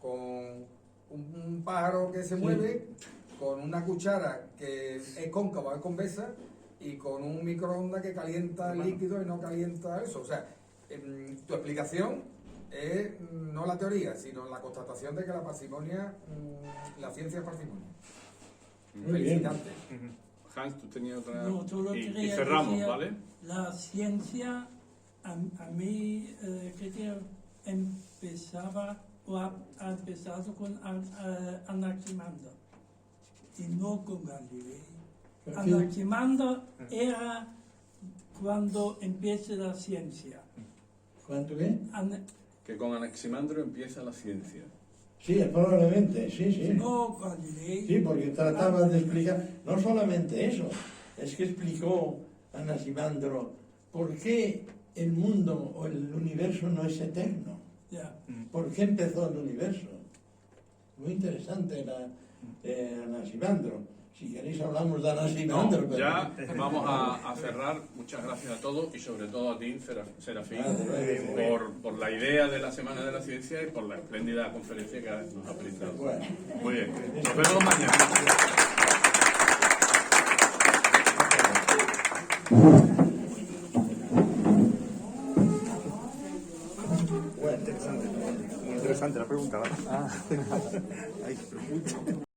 con un pájaro que se mueve, con una cuchara que es cóncava o es convexa y con un microondas que calienta el líquido y no calienta eso. O sea, tu explicación es no la teoría, sino la constatación de que la parsimonia, la ciencia es parsimonia. Muy bien. Felicitante. Hans, tú tenías otra... No, solo y quería cerramos, decir, ¿vale? La ciencia, a mí, creo que empezaba, o ha empezado con Anaximandro, y no con Galilei. Anaximandro era cuando empieza la ciencia. ¿Cuánto qué? Que con Anaximandro empieza la ciencia. Sí, probablemente, sí. No Galilei. Sí, porque trataba de explicar, no solamente eso, es que explicó Anaximandro por qué el mundo o el universo no es eterno. Ya. ¿Por qué empezó el universo? Muy interesante era Anaximandro. Si queréis hablamos de Anaximandro. No, ya vamos a cerrar. Muchas gracias a todos y sobre todo a ti, Serafín, por la idea de la Semana de la Ciencia y por la espléndida conferencia que nos ha brindado. Bueno. Muy bien. Nos vemos mañana. Muy interesante la pregunta, ¿vale?